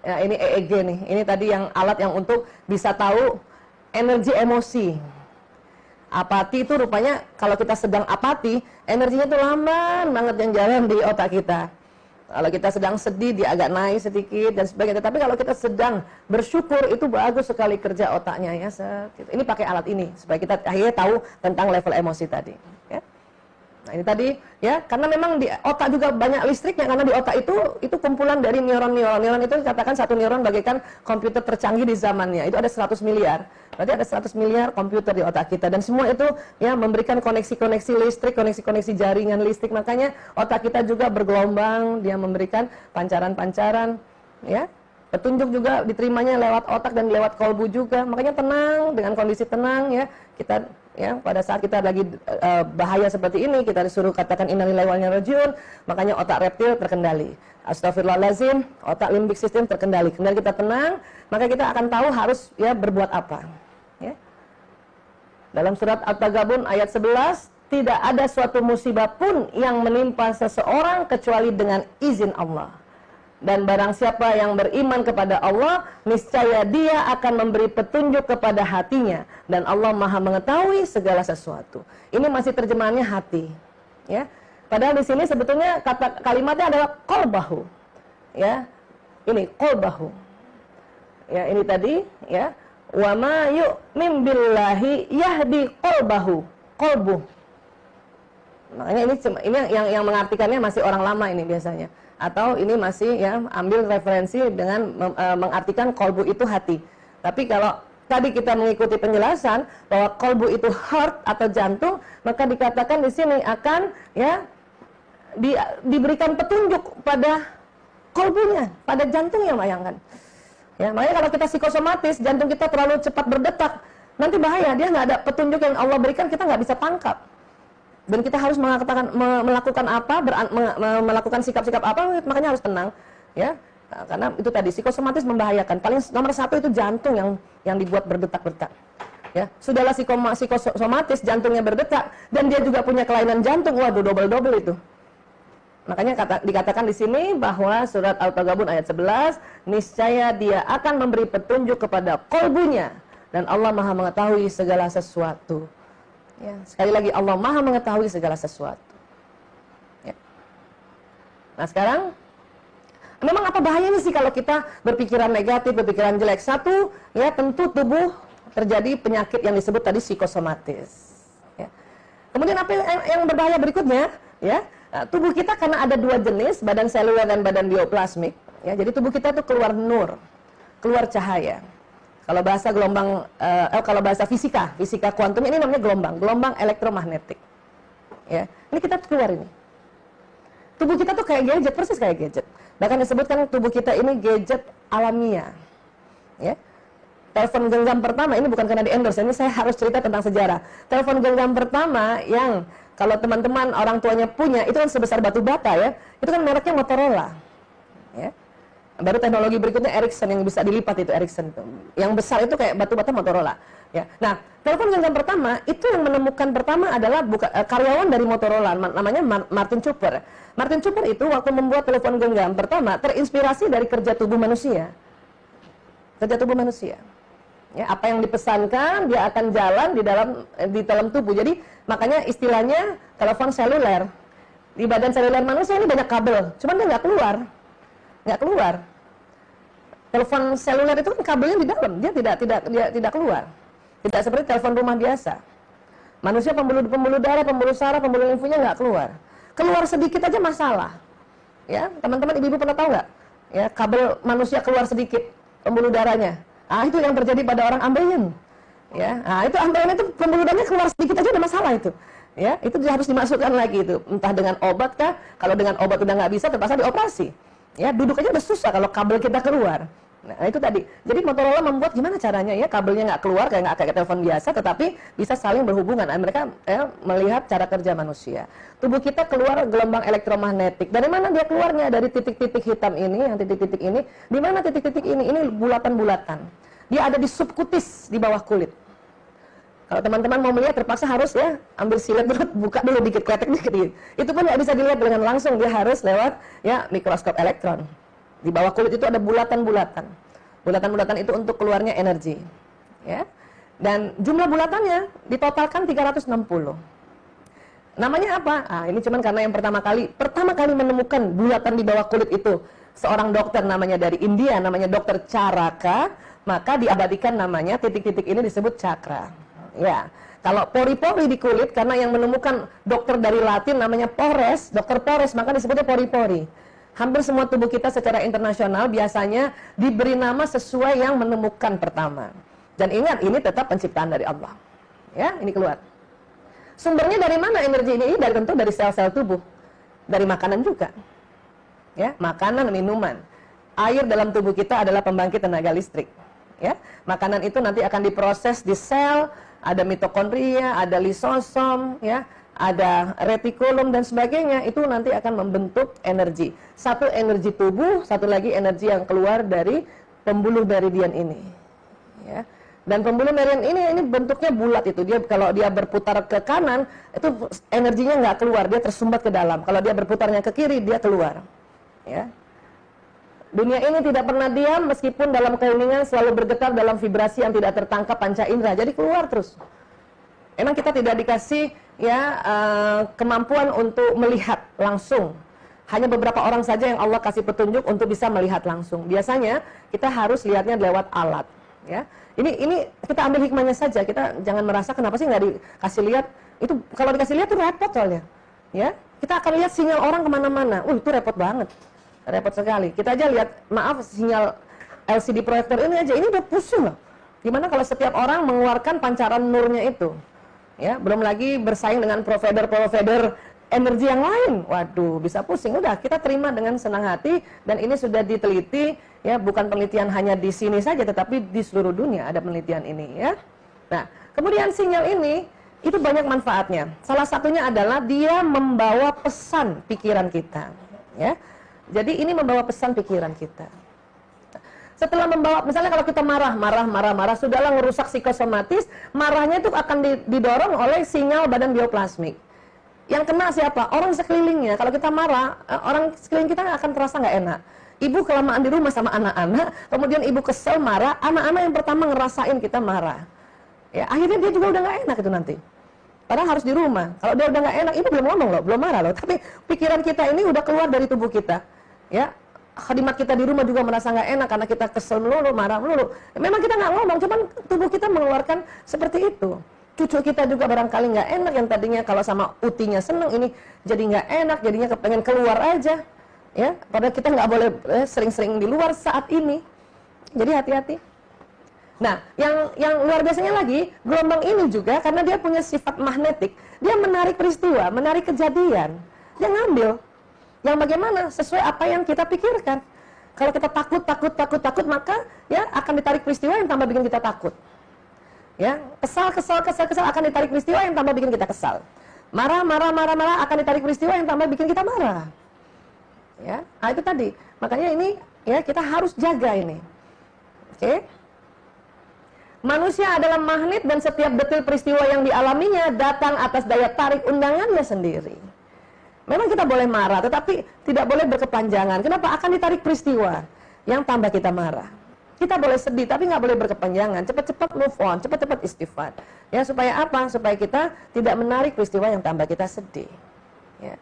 Ya, ini EEG nih. Ini tadi yang alat yang untuk bisa tahu energi emosi. Apati itu rupanya kalau kita sedang apati, energinya itu lama banget yang jalan di otak kita. Kalau kita sedang sedih, dia agak naik sedikit dan sebagainya. Tapi kalau kita sedang bersyukur, itu bagus sekali kerja otaknya ya. Ini pakai alat ini supaya kita akhirnya tahu tentang level emosi tadi. Ya. Nah, ini tadi ya, karena memang di otak juga banyak listriknya, karena di otak itu kumpulan dari neuron-neuron. Neuron itu katakan satu neuron bagaikan komputer tercanggih di zamannya. Itu ada 100 miliar. Berarti ada 100 miliar komputer di otak kita, dan semua itu ya memberikan koneksi-koneksi listrik, koneksi-koneksi jaringan listrik. Makanya otak kita juga bergelombang, dia memberikan pancaran-pancaran ya. Petunjuk juga diterimanya lewat otak dan lewat kolbu juga. Makanya tenang, dengan kondisi tenang ya, kita ya pada saat kita lagi bahaya seperti ini, kita disuruh katakan innalillahi wa inna ilaihi rajiun, makanya otak reptil terkendali. Astagfirullahalazim, otak limbik sistem terkendali. Kemudian kita tenang, maka kita akan tahu harus ya berbuat apa. Ya. Dalam surat At-Taghabun ayat 11, tidak ada suatu musibah pun yang menimpa seseorang kecuali dengan izin Allah. Dan barang siapa yang beriman kepada Allah, niscaya dia akan memberi petunjuk kepada hatinya, dan Allah Maha mengetahui segala sesuatu. Ini masih terjemahannya hati, ya. Padahal di sini sebetulnya kata kalimatnya adalah qalbahu, ya. Ini qalbahu. Ya, ini tadi, ya. Wa ma yu'min billahi yahdi qalbahu, qalbu. Makanya ini yang mengartikannya masih orang lama ini biasanya. Atau ini masih ya ambil referensi dengan mengartikan kolbu itu hati. Tapi kalau tadi kita mengikuti penjelasan bahwa kolbu itu heart atau jantung, maka dikatakan di sini akan ya diberikan petunjuk pada kolbunya, pada jantungnya, bayangkan. Ya, makanya kalau kita psikosomatis, jantung kita terlalu cepat berdetak, nanti bahaya, dia nggak ada petunjuk yang Allah berikan, kita nggak bisa tangkap. Dan kita harus melakukan apa, melakukan sikap-sikap apa, makanya harus tenang, ya. Nah, karena itu tadi psikosomatis membahayakan. Paling nomor satu itu jantung yang dibuat berdetak-detak. Ya, sudahlah psikosomatis jantungnya berdetak dan dia juga punya kelainan jantung, waduh double itu. Makanya dikatakan di sini bahwa surat Al-Taghabun ayat 11, niscaya dia akan memberi petunjuk kepada kolbunya dan Allah Maha mengetahui segala sesuatu. Ya, sekali lagi Allah Maha mengetahui segala sesuatu. Ya. Nah sekarang, memang apa bahayanya sih kalau kita berpikiran negatif, berpikiran jelek? Satu, ya tentu tubuh terjadi penyakit yang disebut tadi psikosomatis. Ya. Kemudian apa yang berbahaya berikutnya? Ya, nah, tubuh kita karena ada dua jenis, badan seluler dan badan bioplasmik. Ya, jadi tubuh kita tuh keluar nur, keluar cahaya. Kalau bahasa kalau bahasa fisika kuantum ini namanya gelombang elektromagnetik. Ya, ini kita keluar ini. Tubuh kita tuh kayak gadget, persis kayak gadget. Bahkan disebutkan tubuh kita ini gadget alamiah. Ya. Telepon genggam pertama, ini bukan karena di endorse, ini saya harus cerita tentang sejarah. Telepon genggam pertama yang kalau teman-teman orang tuanya punya, itu kan sebesar batu bata ya. Itu kan mereknya Motorola. Ya. Baru teknologi berikutnya Ericsson yang bisa dilipat itu Ericsson itu. Yang besar itu kayak batu bata Motorola. Ya. Nah, telepon genggam pertama itu yang menemukan pertama adalah karyawan dari Motorola, namanya Martin Cooper. Martin Cooper itu waktu membuat telepon genggam pertama terinspirasi dari kerja tubuh manusia. Kerja tubuh manusia. Ya, apa yang dipesankan dia akan jalan di dalam tubuh. Jadi makanya istilahnya telepon seluler. Di badan seluler manusia ini banyak kabel, cuman dia nggak keluar. Telepon seluler itu kan kabelnya di dalam, dia tidak keluar. Tidak seperti telepon rumah biasa. Manusia pembuluh darah, pembuluh saraf, pembuluh limfonya nggak keluar. Keluar sedikit aja masalah. Ya, teman-teman ibu-ibu pernah tahu nggak? Ya, kabel manusia keluar sedikit pembuluh darahnya. Ah, itu yang terjadi pada orang ambeien. Ya, nah itu ambeien itu pembuluh darahnya keluar sedikit aja ada masalah itu. Ya, itu harus dimasukkan lagi itu, entah dengan obat kah? Kalau dengan obat udah nggak bisa, terpaksa dioperasi. Ya, duduk aja udah susah kalau kabel kita keluar. Nah, itu tadi. Jadi Motorola membuat gimana caranya ya kabelnya nggak keluar kayak telepon biasa, tetapi bisa saling berhubungan. Nah, mereka melihat cara kerja manusia. Tubuh kita keluar gelombang elektromagnetik. Dari mana dia keluarnya? Dari titik-titik hitam ini, yang titik-titik ini. Di mana titik-titik ini? Ini bulatan-bulatan. Dia ada di subkutis di bawah kulit. Kalau teman-teman mau melihat terpaksa harus ya ambil silet dulu, buka dulu dikit, kletek dikit. Itu pun nggak bisa dilihat dengan langsung, dia harus lewat ya mikroskop elektron. Di bawah kulit itu ada bulatan-bulatan. Bulatan-bulatan itu untuk keluarnya energi. Ya. Dan jumlah bulatannya ditotalkan 360. Namanya apa? Ah, ini cuman karena yang pertama kali menemukan bulatan di bawah kulit itu seorang dokter namanya dari India, namanya Dokter Charaka, maka diabadikan namanya titik-titik ini disebut cakra. Ya. Kalau pori-pori di kulit, karena yang menemukan dokter dari Latin namanya pores, dokter pores, maka disebutnya pori-pori. Hampir semua tubuh kita secara internasional biasanya diberi nama sesuai yang menemukan pertama. Dan ingat, ini tetap penciptaan dari Allah. Ya, ini keluar. Sumbernya dari mana energi ini? Dari tentu dari sel-sel tubuh. Dari makanan juga. Ya, makanan, minuman. Air dalam tubuh kita adalah pembangkit tenaga listrik. Ya, makanan itu nanti akan diproses di sel, ada mitokondria, ada lisosom, ya, ada retikulum dan sebagainya. Itu nanti akan membentuk energi. Satu energi tubuh, satu lagi energi yang keluar dari pembuluh meridian ini. Ya. Dan pembuluh meridian ini bentuknya bulat itu. Dia kalau dia berputar ke kanan, itu energinya nggak keluar, dia tersumbat ke dalam. Kalau dia berputarnya ke kiri, dia keluar. Ya. Dunia ini tidak pernah diam meskipun dalam keheningan selalu bergetar dalam vibrasi yang tidak tertangkap panca indera. Jadi keluar terus. Emang kita tidak dikasih kemampuan untuk melihat langsung. Hanya beberapa orang saja yang Allah kasih petunjuk untuk bisa melihat langsung. Biasanya kita harus lihatnya lewat alat. Ya, ini kita ambil hikmahnya saja. Kita jangan merasa kenapa sih nggak dikasih lihat. Itu kalau dikasih lihat itu repot soalnya. Ya, kita akan lihat sinyal orang kemana-mana. Itu repot banget. Repot sekali. Kita aja lihat, maaf, sinyal LCD proyektor ini aja, ini udah pusing loh. Gimana kalau setiap orang mengeluarkan pancaran nurnya itu? Ya, belum lagi bersaing dengan provider-provider energi yang lain. Waduh, bisa pusing. Udah, kita terima dengan senang hati, dan ini sudah diteliti, ya, bukan penelitian hanya di sini saja, tetapi di seluruh dunia ada penelitian ini, ya. Nah, kemudian sinyal ini itu banyak manfaatnya. Salah satunya adalah dia membawa pesan pikiran kita, ya. Jadi ini membawa pesan pikiran kita. Setelah membawa, misalnya kalau kita marah, sudahlah ngerusak psikosomatis, marahnya itu akan didorong oleh sinyal badan bioplasmik. Yang kena siapa? Orang sekelilingnya. Kalau kita marah, orang sekeliling kita akan terasa nggak enak. Ibu kelamaan di rumah sama anak-anak, kemudian ibu kesel marah, anak-anak yang pertama ngerasain kita marah. Ya, akhirnya dia juga udah nggak enak itu nanti. Padahal harus di rumah. Kalau dia udah nggak enak, ibu belum ngomong loh, belum marah loh. Tapi pikiran kita ini udah keluar dari tubuh kita. Ya, khadimat kita di rumah juga merasa nggak enak karena kita kesel melulu, marah melulu. Memang kita nggak ngomong, cuman tubuh kita mengeluarkan seperti itu. Cucu kita juga barangkali nggak enak, yang tadinya kalau sama utinya seneng, ini jadi nggak enak, jadinya kepengen keluar aja. Ya, padahal kita nggak boleh sering-sering di luar saat ini. Jadi hati-hati. Nah, yang luar biasanya lagi, gelombang ini juga karena dia punya sifat magnetik, dia menarik peristiwa, menarik kejadian, dia ngambil. Yang bagaimana? Sesuai apa yang kita pikirkan. Kalau kita takut, maka ya akan ditarik peristiwa yang tambah bikin kita takut. Ya, kesal akan ditarik peristiwa yang tambah bikin kita kesal. Marah akan ditarik peristiwa yang tambah bikin kita marah. Ya, nah itu tadi. Makanya ini ya kita harus jaga ini. Oke? Manusia adalah magnet dan setiap detil peristiwa yang dialaminya datang atas daya tarik undangannya sendiri. Memang kita boleh marah, tetapi tidak boleh berkepanjangan. Kenapa? Akan ditarik peristiwa yang tambah kita marah. Kita boleh sedih, tapi nggak boleh berkepanjangan. Cepat-cepat move on, cepat-cepat istighfar. Ya, supaya apa? Supaya kita tidak menarik peristiwa yang tambah kita sedih. Ya.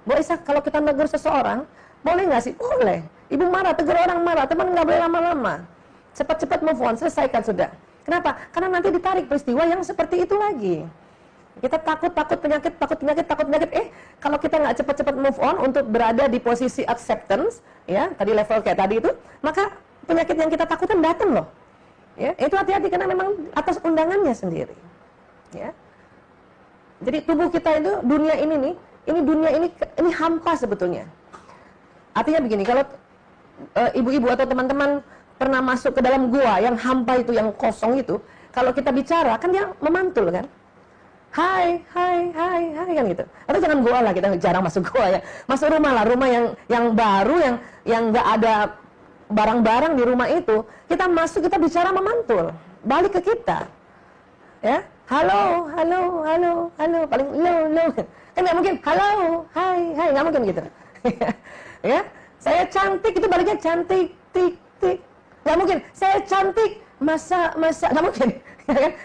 Bu Isa, kalau kita negur seseorang, boleh nggak sih? Boleh. Ibu marah, tegur orang marah, teman nggak boleh lama-lama. Cepat-cepat move on, selesaikan sudah. Kenapa? Karena nanti ditarik peristiwa yang seperti itu lagi. Kita takut penyakit. Kalau kita nggak cepat-cepat move on untuk berada di posisi acceptance, ya, tadi level kayak tadi itu, maka penyakit yang kita takutkan datang loh. Ya, itu hati-hati karena memang atas undangannya sendiri. Ya. Jadi tubuh kita itu dunia ini nih, dunia ini hampa sebetulnya. Artinya begini, kalau ibu-ibu atau teman-teman pernah masuk ke dalam gua yang hampa itu, yang kosong itu, kalau kita bicara kan dia memantul kan. Hai kan gitu. Atau jangan gua lah, kita jarang masuk gua ya. Masuk rumah lah, rumah yang baru, yang nggak ada barang-barang di rumah itu. Kita masuk, kita bicara memantul, balik ke kita. Ya, halo, paling lo. Kan nggak mungkin halo, hai, nggak mungkin gitu. Ya, saya cantik itu baliknya cantik, tik. Nggak mungkin. Saya cantik, masa, nggak mungkin.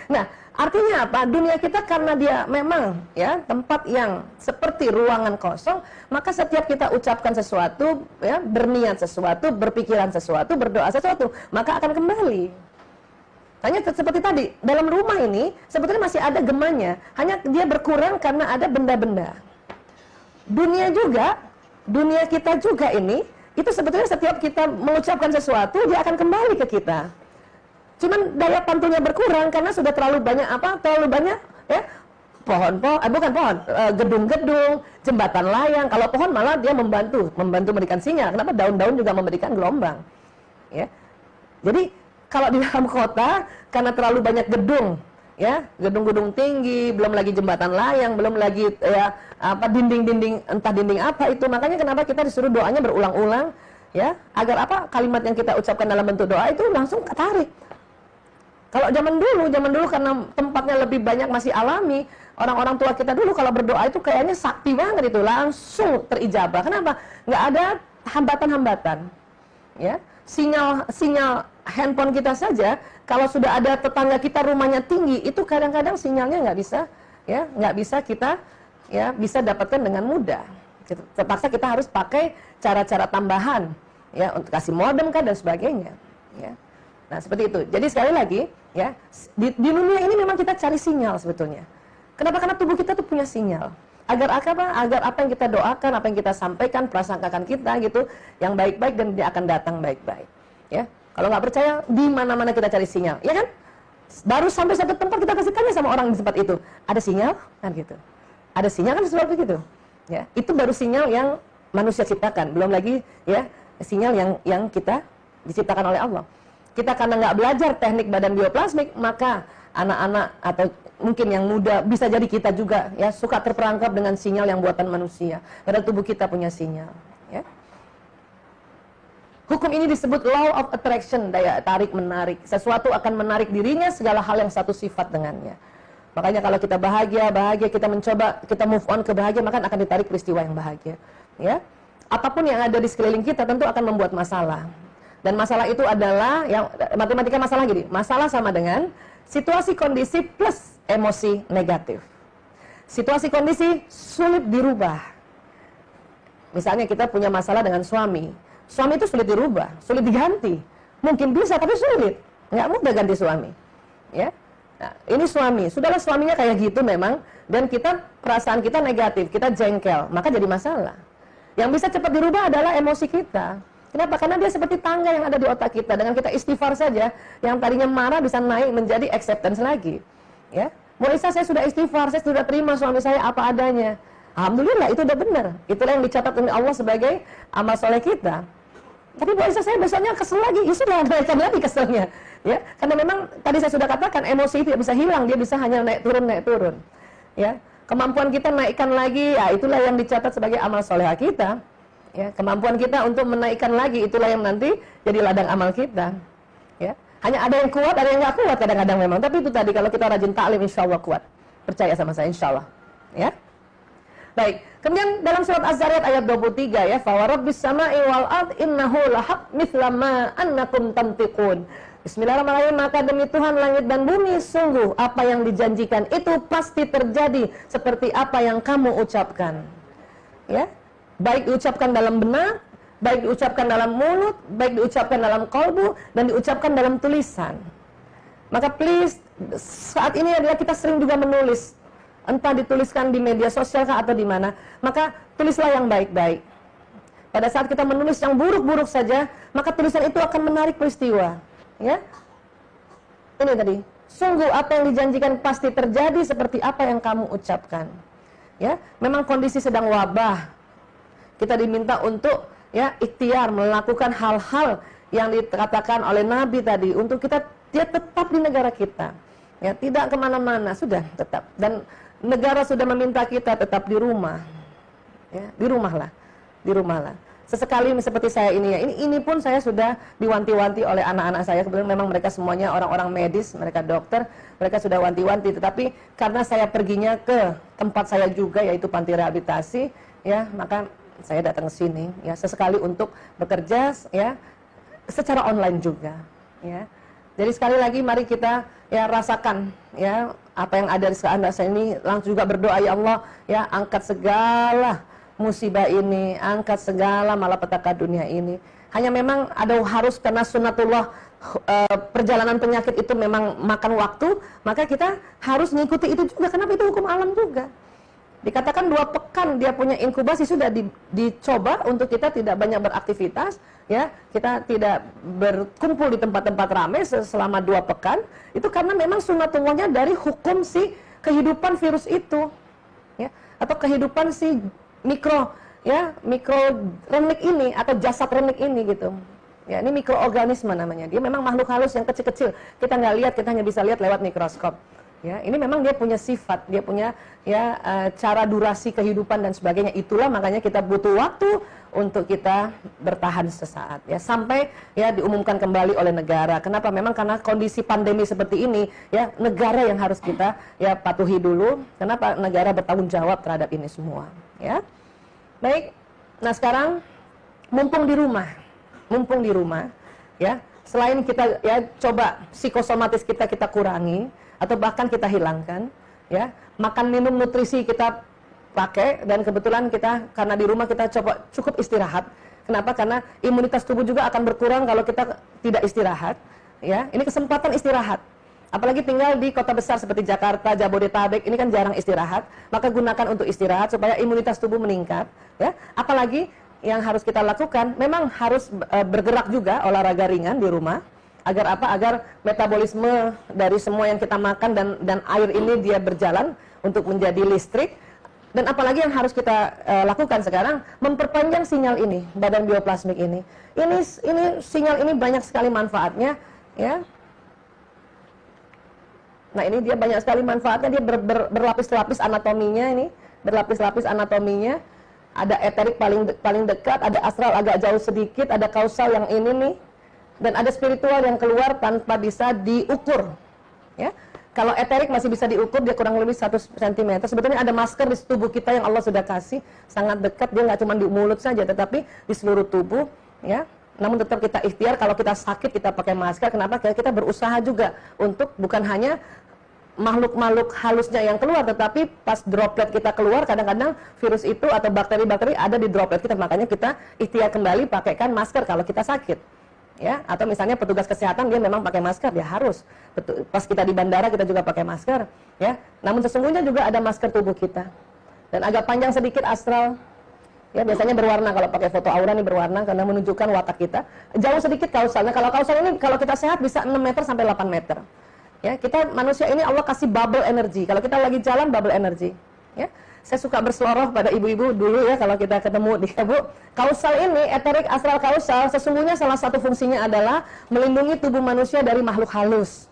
Nah. Artinya apa? Dunia kita karena dia memang ya tempat yang seperti ruangan kosong, maka setiap kita ucapkan sesuatu, ya, berniat sesuatu, berpikiran sesuatu, berdoa sesuatu, maka akan kembali. Hanya seperti tadi, dalam rumah ini sebetulnya masih ada gemanya, hanya dia berkurang karena ada benda-benda. Dunia juga, dunia kita juga ini, itu sebetulnya setiap kita mengucapkan sesuatu, dia akan kembali ke kita. Cuman daya pantulnya berkurang karena sudah terlalu banyak terlalu banyak ya gedung-gedung, jembatan layang. Kalau pohon malah dia membantu memberikan sinyal. Kenapa? Daun-daun juga memberikan gelombang. Ya. Jadi kalau di dalam kota karena terlalu banyak gedung, ya, gedung-gedung tinggi, belum lagi jembatan layang, belum lagi ya dinding-dinding, entah dinding apa itu. Makanya kenapa kita disuruh doanya berulang-ulang, ya, agar kalimat yang kita ucapkan dalam bentuk doa itu langsung ketarik. Kalau zaman dulu karena tempatnya lebih banyak masih alami, orang-orang tua kita dulu kalau berdoa itu kayaknya sakti banget itu, langsung terijabah. Kenapa? Nggak ada hambatan-hambatan. Ya, sinyal handphone kita saja, kalau sudah ada tetangga kita rumahnya tinggi, itu kadang-kadang sinyalnya nggak bisa kita bisa dapatkan dengan mudah. Terpaksa kita harus pakai cara-cara tambahan, ya, untuk kasih modem dan sebagainya. Ya. Nah, seperti itu. Jadi sekali lagi, ya, di dunia ini memang kita cari sinyal sebetulnya. Kenapa? Karena tubuh kita tuh punya sinyal. Agar apa yang kita doakan, apa yang kita sampaikan, prasangkakan kita gitu, yang baik-baik dan dia akan datang baik-baik. Ya. Kalau nggak percaya, di mana-mana kita cari sinyal, ya kan? Baru sampai satu tempat kita kasih tanya sama orang di tempat itu, ada sinyal kan gitu. Ada sinyal kan sesuatu gitu. Ya, itu baru sinyal yang manusia ciptakan, belum lagi ya sinyal yang kita diciptakan oleh Allah. Kita karena nggak belajar teknik badan bioplasmik, maka anak-anak atau mungkin yang muda, bisa jadi kita juga ya suka terperangkap dengan sinyal yang buatan manusia. Padahal tubuh kita punya sinyal. Ya. Hukum ini disebut law of attraction, daya tarik menarik. Sesuatu akan menarik dirinya segala hal yang satu sifat dengannya. Makanya kalau kita bahagia kita mencoba, kita move on ke bahagia, maka akan ditarik peristiwa yang bahagia. Ya. Apapun yang ada di sekeliling kita tentu akan membuat masalah. Dan masalah itu adalah, yang matematika masalah gini, masalah sama dengan situasi kondisi plus emosi negatif. Situasi kondisi sulit dirubah. Misalnya kita punya masalah dengan suami itu sulit dirubah, sulit diganti. Mungkin bisa, tapi sulit. Nggak mudah ganti suami. Ya. Nah, ini suami, sudahlah suaminya kayak gitu memang, dan perasaan kita negatif, kita jengkel, maka jadi masalah. Yang bisa cepat dirubah adalah emosi kita. Kenapa? Karena dia seperti tangga yang ada di otak kita. Dengan kita istighfar saja, yang tadinya marah bisa naik menjadi acceptance lagi. Ya, Bu Isa, saya sudah istighfar, saya sudah terima suami saya apa adanya. Alhamdulillah, itu udah benar. Itulah yang dicatat oleh Allah sebagai amal soleh kita. Tapi Bu Isa, saya besoknya kesel lagi. Ya sudah, naikkan lagi keselnya. Ya, karena memang tadi saya sudah katakan emosi itu tidak bisa hilang, dia bisa hanya naik turun. Ya, kemampuan kita naikkan lagi, ya itulah yang dicatat sebagai amal soleh kita. Ya, kemampuan kita untuk menaikkan lagi itulah yang nanti jadi ladang amal kita. Ya, hanya ada yang kuat, ada yang nggak kuat kadang-kadang memang. Tapi itu tadi kalau kita rajin taklim, insya Allah kuat. Percaya sama saya, insya Allah. Ya. Baik. Kemudian dalam surat Az-Zariyat ayat 23 ya, fa warabbis sama'i wal ard innahu lahaq mithla ma annakum tantiqun. Bismillahirrahmanirrahim. Maka demi Tuhan langit dan bumi, sungguh apa yang dijanjikan itu pasti terjadi seperti apa yang kamu ucapkan. Ya. Baik diucapkan dalam benak, baik diucapkan dalam mulut, baik diucapkan dalam kalbu, dan diucapkan dalam tulisan. Maka please, saat ini adalah kita sering juga menulis, entah dituliskan di media sosial kah atau di mana, maka tulislah yang baik-baik. Pada saat kita menulis yang buruk-buruk saja, maka tulisan itu akan menarik peristiwa. Ya, ini tadi, sungguh apa yang dijanjikan pasti terjadi seperti apa yang kamu ucapkan. Ya, memang kondisi sedang wabah. Kita diminta untuk ya ikhtiar melakukan hal-hal yang dikatakan oleh Nabi tadi, untuk kita tetap di negara kita, ya tidak kemana-mana, sudah tetap. Dan negara sudah meminta kita tetap di rumah, ya di rumahlah. Sesekali seperti saya ini ya, ini pun saya sudah diwanti-wanti oleh anak-anak saya. Kebetulan memang mereka semuanya orang-orang medis, mereka dokter, mereka sudah wanti-wanti. Tetapi karena saya perginya ke tempat saya juga, yaitu panti rehabilitasi, ya maka saya datang ke sini ya sesekali untuk bekerja ya secara online juga ya. Jadi sekali lagi mari kita ya rasakan ya apa yang ada di sekitar saya ini, langsung juga berdoa, ya Allah ya angkat segala musibah ini, angkat segala malapetaka dunia ini. Hanya memang ada harus karena sunnatullah perjalanan penyakit itu memang makan waktu, maka kita harus mengikuti itu juga. Kenapa? Itu hukum alam juga. Dikatakan 2 pekan dia punya inkubasi, sudah dicoba untuk kita tidak banyak beraktivitas, ya, kita tidak berkumpul di tempat-tempat ramai selama 2 pekan. Itu karena memang sunatullahnya dari hukum si kehidupan virus itu, ya, atau kehidupan si mikrorenik ini atau jasad renik ini gitu. Ya, ini mikroorganisme namanya. Dia memang makhluk halus yang kecil-kecil. Kita nggak lihat, kita hanya bisa lihat lewat mikroskop. Ya, ini memang dia punya sifat, dia punya cara durasi kehidupan dan sebagainya. Itulah makanya kita butuh waktu untuk kita bertahan sesaat, ya, sampai ya diumumkan kembali oleh negara. Kenapa? Memang karena kondisi pandemi seperti ini, ya, negara yang harus kita ya patuhi dulu. Kenapa? Negara bertanggung jawab terhadap ini semua, ya. Baik. Nah, sekarang mumpung di rumah, ya, selain kita ya coba psikosomatis kita kurangi atau bahkan kita hilangkan, ya, makan minum nutrisi kita pakai, dan kebetulan kita karena di rumah kita coba cukup istirahat. Kenapa? Karena imunitas tubuh juga akan berkurang kalau kita tidak istirahat, ya. Ini kesempatan istirahat. Apalagi tinggal di kota besar seperti Jakarta, Jabodetabek, ini kan jarang istirahat, maka gunakan untuk istirahat supaya imunitas tubuh meningkat, ya. Apalagi yang harus kita lakukan, memang harus bergerak juga, olahraga ringan di rumah. Agar apa? Agar metabolisme dari semua yang kita makan dan air ini dia berjalan untuk menjadi listrik. Dan apalagi yang harus kita lakukan sekarang, memperpanjang sinyal ini, badan bioplasmik ini. Ini sinyal ini banyak sekali manfaatnya, ya. Nah, ini dia banyak sekali manfaatnya, dia berlapis-lapis anatominya ini, berlapis-lapis anatominya. Ada eterik paling dekat, ada astral agak jauh sedikit, ada kausal yang ini nih. Dan ada spiritual yang keluar tanpa bisa diukur, ya. Kalau eterik masih bisa diukur, dia kurang lebih 1 cm. Sebetulnya ada masker di tubuh kita yang Allah sudah kasih, sangat dekat, dia nggak cuma di mulut saja, tetapi di seluruh tubuh, ya. Namun tetap kita ikhtiar, kalau kita sakit kita pakai masker. Kenapa? Karena kita berusaha juga untuk bukan hanya makhluk-makhluk halusnya yang keluar, tetapi pas droplet kita keluar, kadang-kadang virus itu atau bakteri-bakteri ada di droplet kita. Makanya kita ikhtiar kembali pakaikan masker kalau kita sakit, ya. Atau misalnya petugas kesehatan dia memang pakai masker, dia harus. Pas kita di bandara kita juga pakai masker, ya. Namun sesungguhnya juga ada masker tubuh kita. Dan agak panjang sedikit astral, ya, biasanya berwarna. Kalau pakai foto aura nih berwarna karena menunjukkan watak kita. Jauh sedikit kausalnya. Kalau kausal ini kalau kita sehat bisa 6 meter sampai 8 meter. Ya, kita manusia ini Allah kasih bubble energy. Kalau kita lagi jalan bubble energy, ya. Saya suka berseloroh pada ibu-ibu dulu, ya, kalau kita ketemu di Bu. Kausal ini, eterik astral kausal, sesungguhnya salah satu fungsinya adalah melindungi tubuh manusia dari makhluk halus.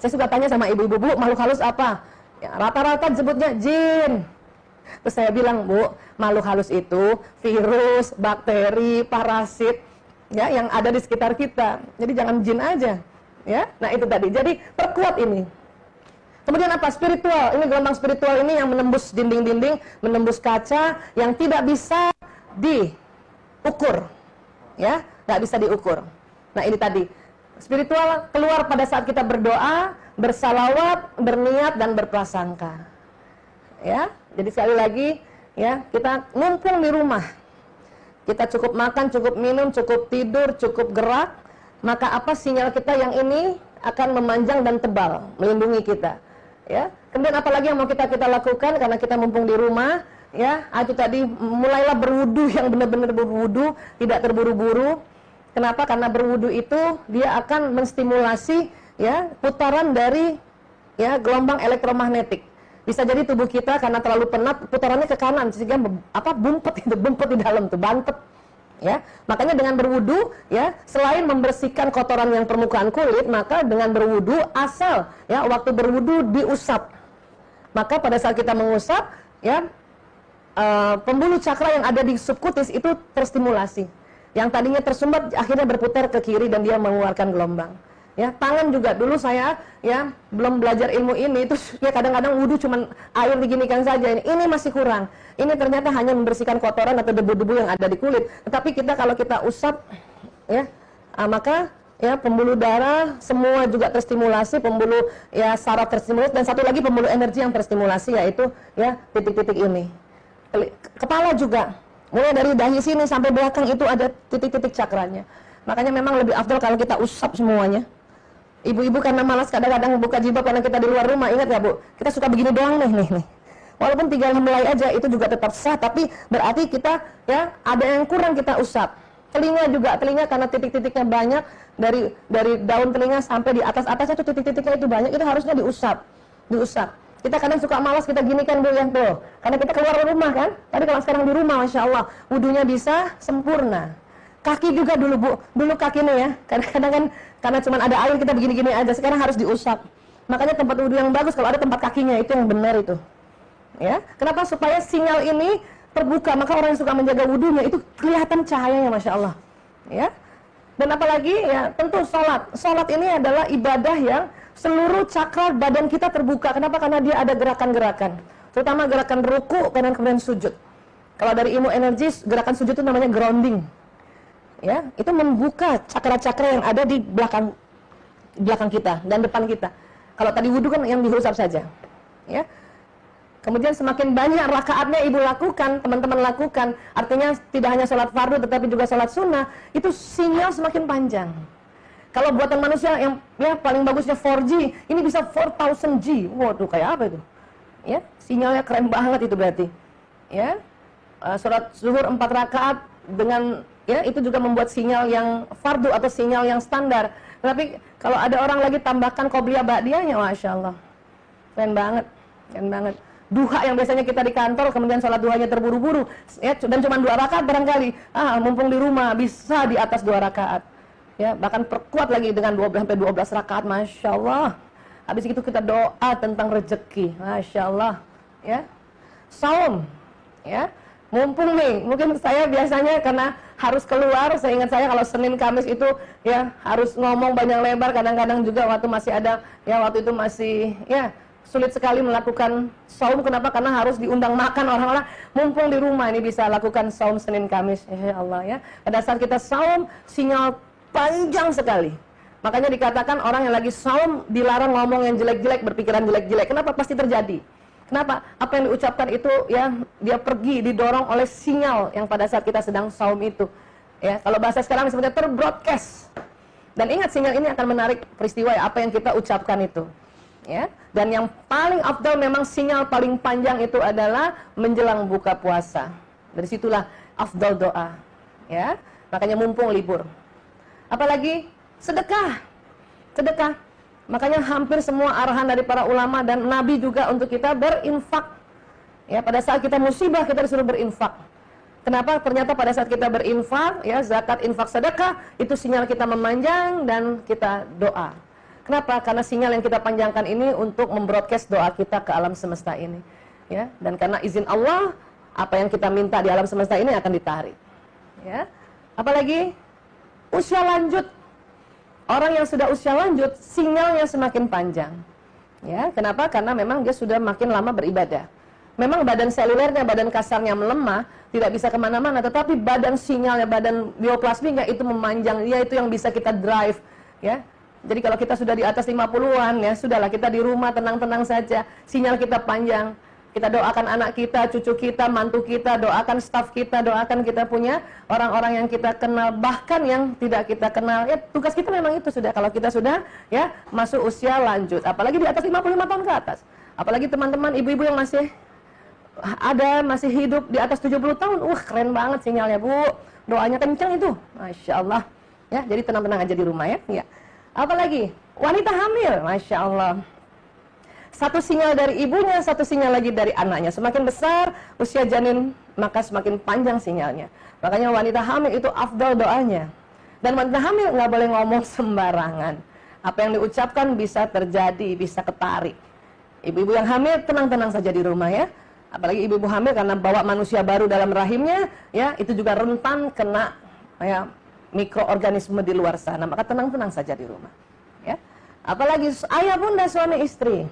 Saya suka tanya sama ibu-ibu, Bu, makhluk halus apa? Ya, rata-rata disebutnya jin. Terus saya bilang, Bu, makhluk halus itu virus, bakteri, parasit, ya, yang ada di sekitar kita. Jadi jangan jin aja. Ya, nah itu tadi. Jadi perkuat ini. Kemudian apa? Spiritual. Ini gelombang spiritual ini yang menembus dinding-dinding, menembus kaca, yang tidak bisa diukur, ya, nggak bisa diukur. Nah ini tadi. Spiritual keluar pada saat kita berdoa, bersalawat, berniat dan berprasangka. Ya, jadi sekali lagi, ya, kita mumpung di rumah, kita cukup makan, cukup minum, cukup tidur, cukup gerak. Maka apa sinyal kita yang ini akan memanjang dan tebal, melindungi kita, ya. Kemudian apalagi yang mau kita lakukan karena kita mumpung di rumah, ya. Itu tadi mulailah berwudu yang benar-benar berwudu, tidak terburu-buru. Kenapa? Karena berwudu itu dia akan menstimulasi, ya, putaran dari, ya, gelombang elektromagnetik. Bisa jadi tubuh kita karena terlalu penat putarannya ke kanan sehingga bumpet di dalam tuh, bantet. Ya, makanya dengan berwudu, ya, selain membersihkan kotoran yang permukaan kulit, maka dengan berwudu asal, ya, waktu berwudu diusap. Maka pada saat kita mengusap, ya, pembuluh cakra yang ada di subkutis itu terstimulasi. Yang tadinya tersumbat akhirnya berputar ke kiri dan dia mengeluarkan gelombang. Ya, tangan juga dulu saya, ya, belum belajar ilmu ini, terus ya kadang-kadang wudu cuman air diginikan saja. Ini masih kurang. Ini ternyata hanya membersihkan kotoran atau debu-debu yang ada di kulit. Tetapi kalau kita usap, ya, maka, ya, pembuluh darah semua juga terstimulasi, pembuluh, ya, saraf terstimulasi, dan satu lagi pembuluh energi yang terstimulasi, yaitu, ya, titik-titik ini. Kepala juga, mulai dari dahi sini sampai belakang itu ada titik-titik cakranya. Makanya memang lebih afdal kalau kita usap semuanya. Ibu-ibu karena malas kadang-kadang buka jilbab karena kita di luar rumah, ingat ya Bu, kita suka begini doang nih. Walaupun 3 helai aja itu juga tetap sah, tapi berarti kita ya ada yang kurang kita usap. Telinga juga, telinga karena titik-titiknya banyak, dari daun telinga sampai di atas-atasnya itu titik-titiknya itu banyak, itu harusnya diusap. Kita kadang suka malas, kita gini kan Bu ya tuh, karena kita keluar rumah kan. Tapi kalau sekarang di rumah, Masya Allah, wudunya bisa sempurna. Kaki juga dulu kaki nih ya, kadang-kadang kan karena cuma ada air kita begini-gini aja, sekarang harus diusap. Makanya tempat wudu yang bagus kalau ada tempat kakinya, itu yang benar itu. Ya, kenapa? Supaya sinyal ini terbuka, maka orang yang suka menjaga wudunya itu kelihatan cahayanya, Masya Allah. Ya, dan apalagi ya tentu sholat ini adalah ibadah yang seluruh cakra badan kita terbuka. Kenapa? Karena dia ada gerakan-gerakan, terutama gerakan ruku dan kemudian sujud. Kalau dari ilmu energis, gerakan sujud itu namanya grounding. Ya, itu membuka cakra-cakra yang ada di belakang kita dan depan kita. Kalau tadi wudu kan yang diusap saja. Ya. Kemudian semakin banyak rakaatnya ibu lakukan, teman-teman lakukan, artinya tidak hanya sholat fardu tetapi juga sholat sunnah, itu sinyal semakin panjang. Kalau buatan manusia yang ya paling bagusnya 4G, ini bisa 4000G. Waduh, kayak apa itu? Ya, sinyalnya keren banget itu berarti. Ya, sholat zuhur 4 rakaat dengan ya itu juga membuat sinyal yang fardu atau sinyal yang standar. Tapi kalau ada orang lagi tambahkan qobliyah ba'diyahnya, Masya Allah, keren banget. Duha yang biasanya kita di kantor, kemudian sholat duhanya terburu-buru, ya, dan cuma 2 rakaat barangkali. Mumpung di rumah bisa di atas 2 rakaat. Ya, bahkan perkuat lagi dengan 12 rakaat, Masya Allah. Habis itu kita doa tentang rezeki, Masya Allah. Ya, saum, ya. Mumpung nih, mungkin saya biasanya karena harus keluar, saya ingat saya kalau Senin Kamis itu ya harus ngomong banyak lebar, kadang-kadang juga waktu masih ada, ya waktu itu masih ya sulit sekali melakukan saum. Kenapa? Karena harus diundang makan orang-orang. Mumpung di rumah ini bisa lakukan saum Senin Kamis. Ya Allah ya. Pada saat kita saum, sinyal panjang sekali. Makanya dikatakan orang yang lagi saum dilarang ngomong yang jelek-jelek, berpikiran jelek-jelek. Kenapa? Pasti terjadi. Kenapa? Apa yang diucapkan itu ya dia pergi, didorong oleh sinyal yang pada saat kita sedang saum itu. Ya, kalau bahasa sekarang disebutnya terbroadcast. Dan ingat, sinyal ini akan menarik peristiwa ya, apa yang kita ucapkan itu. Ya, dan yang paling afdal memang sinyal paling panjang itu adalah menjelang buka puasa. Dari situlah afdal doa. Ya, makanya mumpung libur. Apalagi sedekah. Makanya hampir semua arahan dari para ulama dan Nabi juga untuk kita berinfak. Ya, pada saat kita musibah kita disuruh berinfak. Kenapa? Ternyata pada saat kita berinfak, ya zakat, infak, sedekah, itu sinyal kita memanjang dan kita doa. Kenapa? Karena sinyal yang kita panjangkan ini untuk membroadcast doa kita ke alam semesta ini. Ya, dan karena izin Allah, apa yang kita minta di alam semesta ini akan ditarik. Ya, apalagi usia lanjut. Orang yang sudah usia lanjut, sinyalnya semakin panjang. Ya, kenapa? Karena memang dia sudah makin lama beribadah. Memang badan selulernya, badan kasarnya melemah, tidak bisa kemana-mana, tetapi badan sinyalnya, badan bioplasmiknya itu memanjang. Dia itu yang bisa kita drive. Ya, jadi kalau kita sudah di atas 50-an, ya sudahlah, kita di rumah tenang-tenang saja. Sinyal kita panjang. Kita doakan anak kita, cucu kita, mantu kita, doakan staf kita, doakan kita punya orang-orang yang kita kenal, bahkan yang tidak kita kenal. Ya, tugas kita memang itu sudah. Kalau kita sudah ya masuk usia lanjut, apalagi di atas 55 tahun ke atas. Apalagi teman-teman ibu-ibu yang masih hidup di atas 70 tahun. Keren banget sinyalnya, Bu. Doanya kencang itu. Masya Allah. Ya, jadi tenang-tenang aja di rumah ya. Ya. Apalagi wanita hamil, Masya Allah. Satu sinyal dari ibunya, satu sinyal lagi dari anaknya. Semakin besar usia janin, maka semakin panjang sinyalnya. Makanya wanita hamil itu afdal doanya. Dan wanita hamil nggak boleh ngomong sembarangan. Apa yang diucapkan bisa terjadi, bisa ketarik. Ibu-ibu yang hamil tenang-tenang saja di rumah ya. Apalagi ibu-ibu hamil karena bawa manusia baru dalam rahimnya, ya itu juga rentan kena ya mikroorganisme di luar sana. Maka tenang-tenang saja di rumah. Ya. Apalagi ayah bunda suami istri.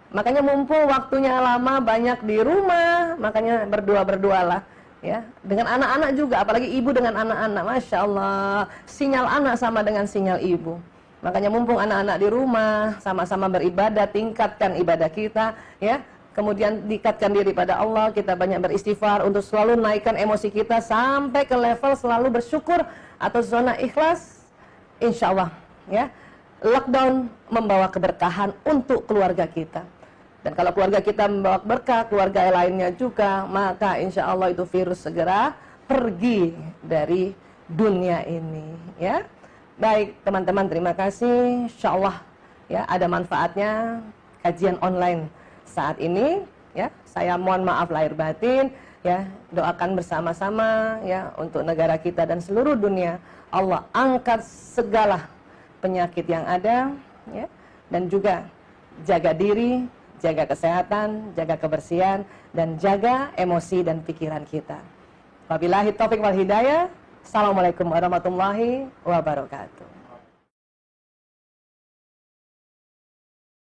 Makanya mumpung waktunya lama banyak di rumah, makanya berdoa-berdoalah ya. Dengan anak-anak juga, apalagi ibu dengan anak-anak. Masya Allah, sinyal anak sama dengan sinyal ibu. Makanya mumpung anak-anak di rumah, sama-sama beribadah, tingkatkan ibadah kita ya. kemudian dekatkan diri pada Allah, kita banyak beristighfar untuk selalu naikkan emosi kita sampai ke level selalu bersyukur atau zona ikhlas, insya Allah ya, lockdown membawa keberkahan untuk keluarga kita. Dan kalau keluarga kita membawa berkah, keluarga lainnya juga, maka insya Allah itu virus segera pergi dari dunia ini ya. Baik teman-teman, terima kasih. Insya Allah ya ada manfaatnya kajian online saat ini ya. Saya mohon maaf lahir batin ya, doakan bersama-sama ya untuk negara kita dan seluruh dunia. Allah angkat segala penyakit yang ada ya, dan juga jaga diri, jaga kesehatan, jaga kebersihan, dan jaga emosi dan pikiran kita. Wabillahi taufiq wal hidayah. Assalamualaikum warahmatullahi wabarakatuh.